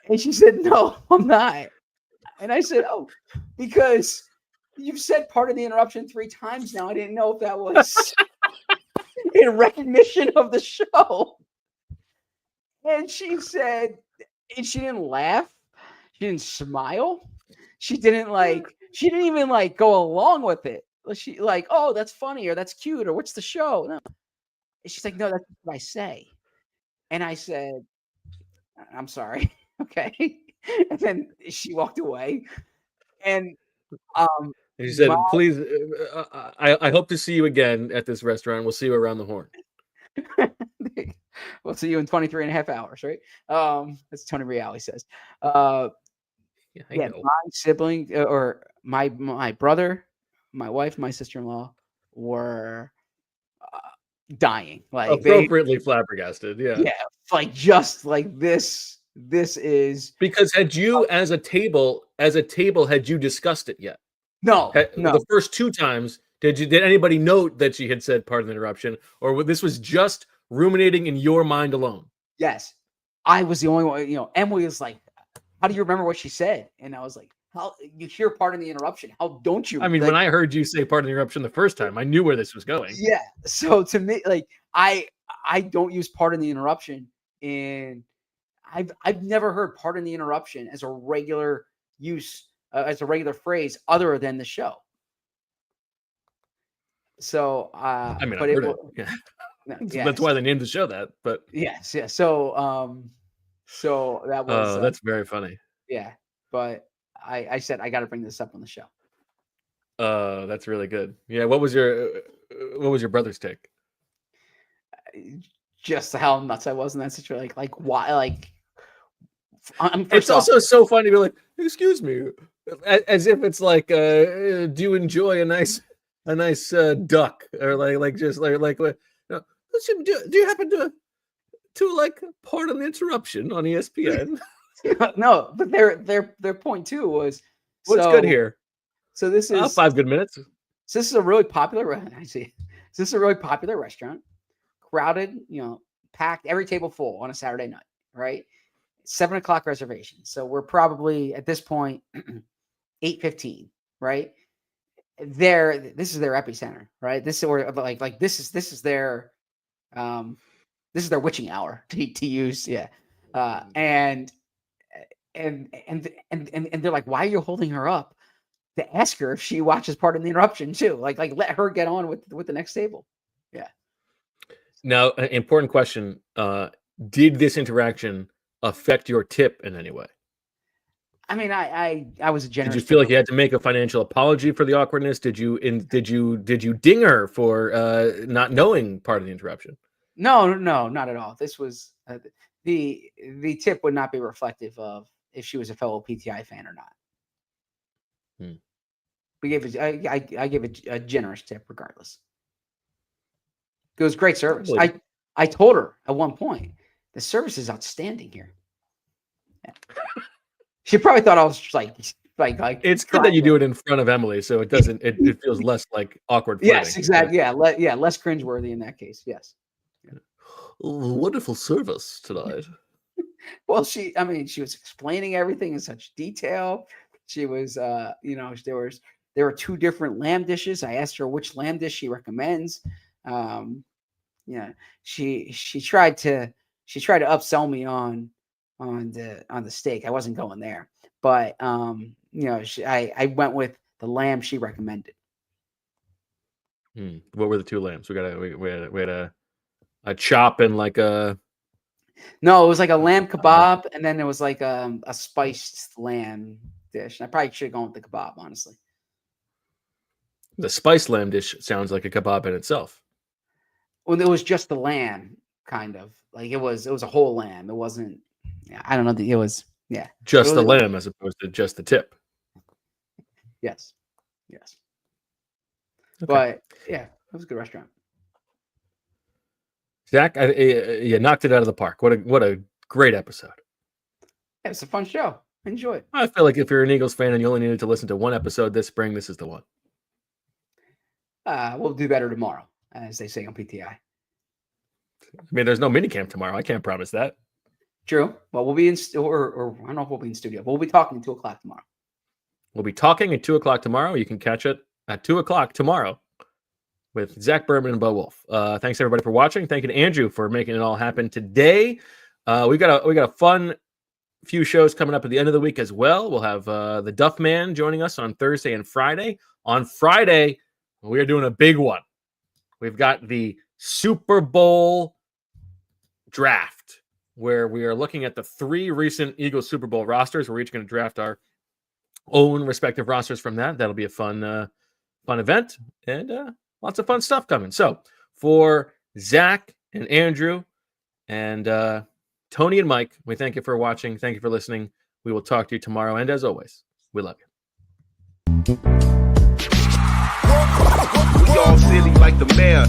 And she said, "No, I'm not." And I said, "Oh, because you've said Pardon the Interruption 3 times now. I didn't know if that was in recognition of the show." And she said, and she didn't laugh. She didn't smile. She didn't even go along with it. She "Oh, that's funny," or "That's cute," or "What's the show?" No. And she's like, "No, that's what I say." And I said, "I'm sorry." Okay. And then she walked away. And she said, "Please, I hope to see you again at this restaurant. We'll see you around the horn." We'll see you in 23 and a half hours, right? That's Tony Reale says. My sibling, or my brother, my wife, my sister-in-law were dying. Appropriately flabbergasted. Yeah. Yeah. Just like this is because had you as a table had you discussed it yet? No. The first 2 times, did anybody note that she had said "Pardon the interruption," or this was just ruminating in your mind alone? Yes. I was the only one. Emily was like, "How do you remember what she said?" And I was like, "How you hear "Pardon the interruption"? How don't you?" I mean, when I heard you say "Pardon the interruption" the first time, I knew where this was going. Yeah. So to me, I don't use "Pardon the interruption," and I've never heard "Pardon the interruption" as a regular use, as a regular phrase other than the show. So I mean, I've heard it. Yeah. Yes. That's why they named the show that. But yes. So that was that's very funny. Yeah, but I said I got to bring this up on the show. That's really good. Yeah, what was your brother's take? Just how nuts I was in that situation. Like why? It's also so funny to be like, "Excuse me," as if it's like, "Do you enjoy a nice duck?" Or do you happen to like "Pardon the Interruption" on ESPN? No, but their point too was what's good here. So this is 5 good minutes. So this is a really popular. I see. So this is a really popular restaurant, crowded, packed, every table full on a Saturday night, right? 7:00 reservation. So we're probably at this point 8:15, right? This is their epicenter, right? This is where this is their witching hour to use, yeah. And they're like, "Why are you holding her up to ask her if she watches Pardon the Interruption too? Like let her get on with the next table." Yeah. Now, an important question: did this interaction affect your tip in any way? I mean, I was a generous. Did you feel like you had to make a financial apology for the awkwardness? Did you ding her for not knowing Pardon the Interruption? No, not at all. This was the tip would not be reflective of if she was a fellow PTI fan or not. We gave I gave a generous tip regardless. It was great service. I told her at one point, the service is outstanding here. Yeah. She probably thought I was like. It's good that you do it in front of Emily, so it doesn't. It feels less like awkward. Yes, exactly. Yeah, less cringeworthy in that case. Yes. Wonderful service tonight. Well, she was explaining everything in such detail. She was, there were 2 different lamb dishes. I asked her which lamb dish she recommends. She tried to upsell me on the steak. I wasn't going there, but I went with the lamb she recommended. What were the 2 lambs? We had a chop and like a. No, it was like a lamb kebab, and then there was like a spiced lamb dish. And I probably should have gone with the kebab, honestly. The spiced lamb dish sounds like a kebab in itself. Well, it was just the lamb, kind of like it was a whole lamb. It wasn't. Yeah, I don't know. It was just the lamb as opposed to just the tip. Yes. Okay. But yeah, it was a good restaurant. Zach, you knocked it out of the park. What a great episode. Yeah, it's a fun show. Enjoy it. I feel like if you're an Eagles fan and you only needed to listen to one episode this spring, this is the one. We'll do better tomorrow, as they say on PTI. I mean, there's no minicamp tomorrow. I can't promise that. True. Well, we'll be in, or I don't know if we'll be in studio, but we'll be talking at 2:00 tomorrow. We'll be talking at 2:00 tomorrow. You can catch it at 2:00 tomorrow with Zach Berman and Bo Wolf. Thanks everybody for watching. Thank you to Andrew for making it all happen today. We got a fun few shows coming up at the end of the week as well. We'll have the Duff Man joining us on Thursday and Friday. On Friday, we are doing a big one. We've got the Super Bowl draft, where we are looking at the 3 recent Eagles Super Bowl rosters. We're each going to draft our own respective rosters from that. That'll be a fun event, and lots of fun stuff coming. So for Zach and Andrew and Tony and Mike, we thank you for watching. Thank you for listening. We will talk to you tomorrow. And as always, we love you. We all silly like the mayor.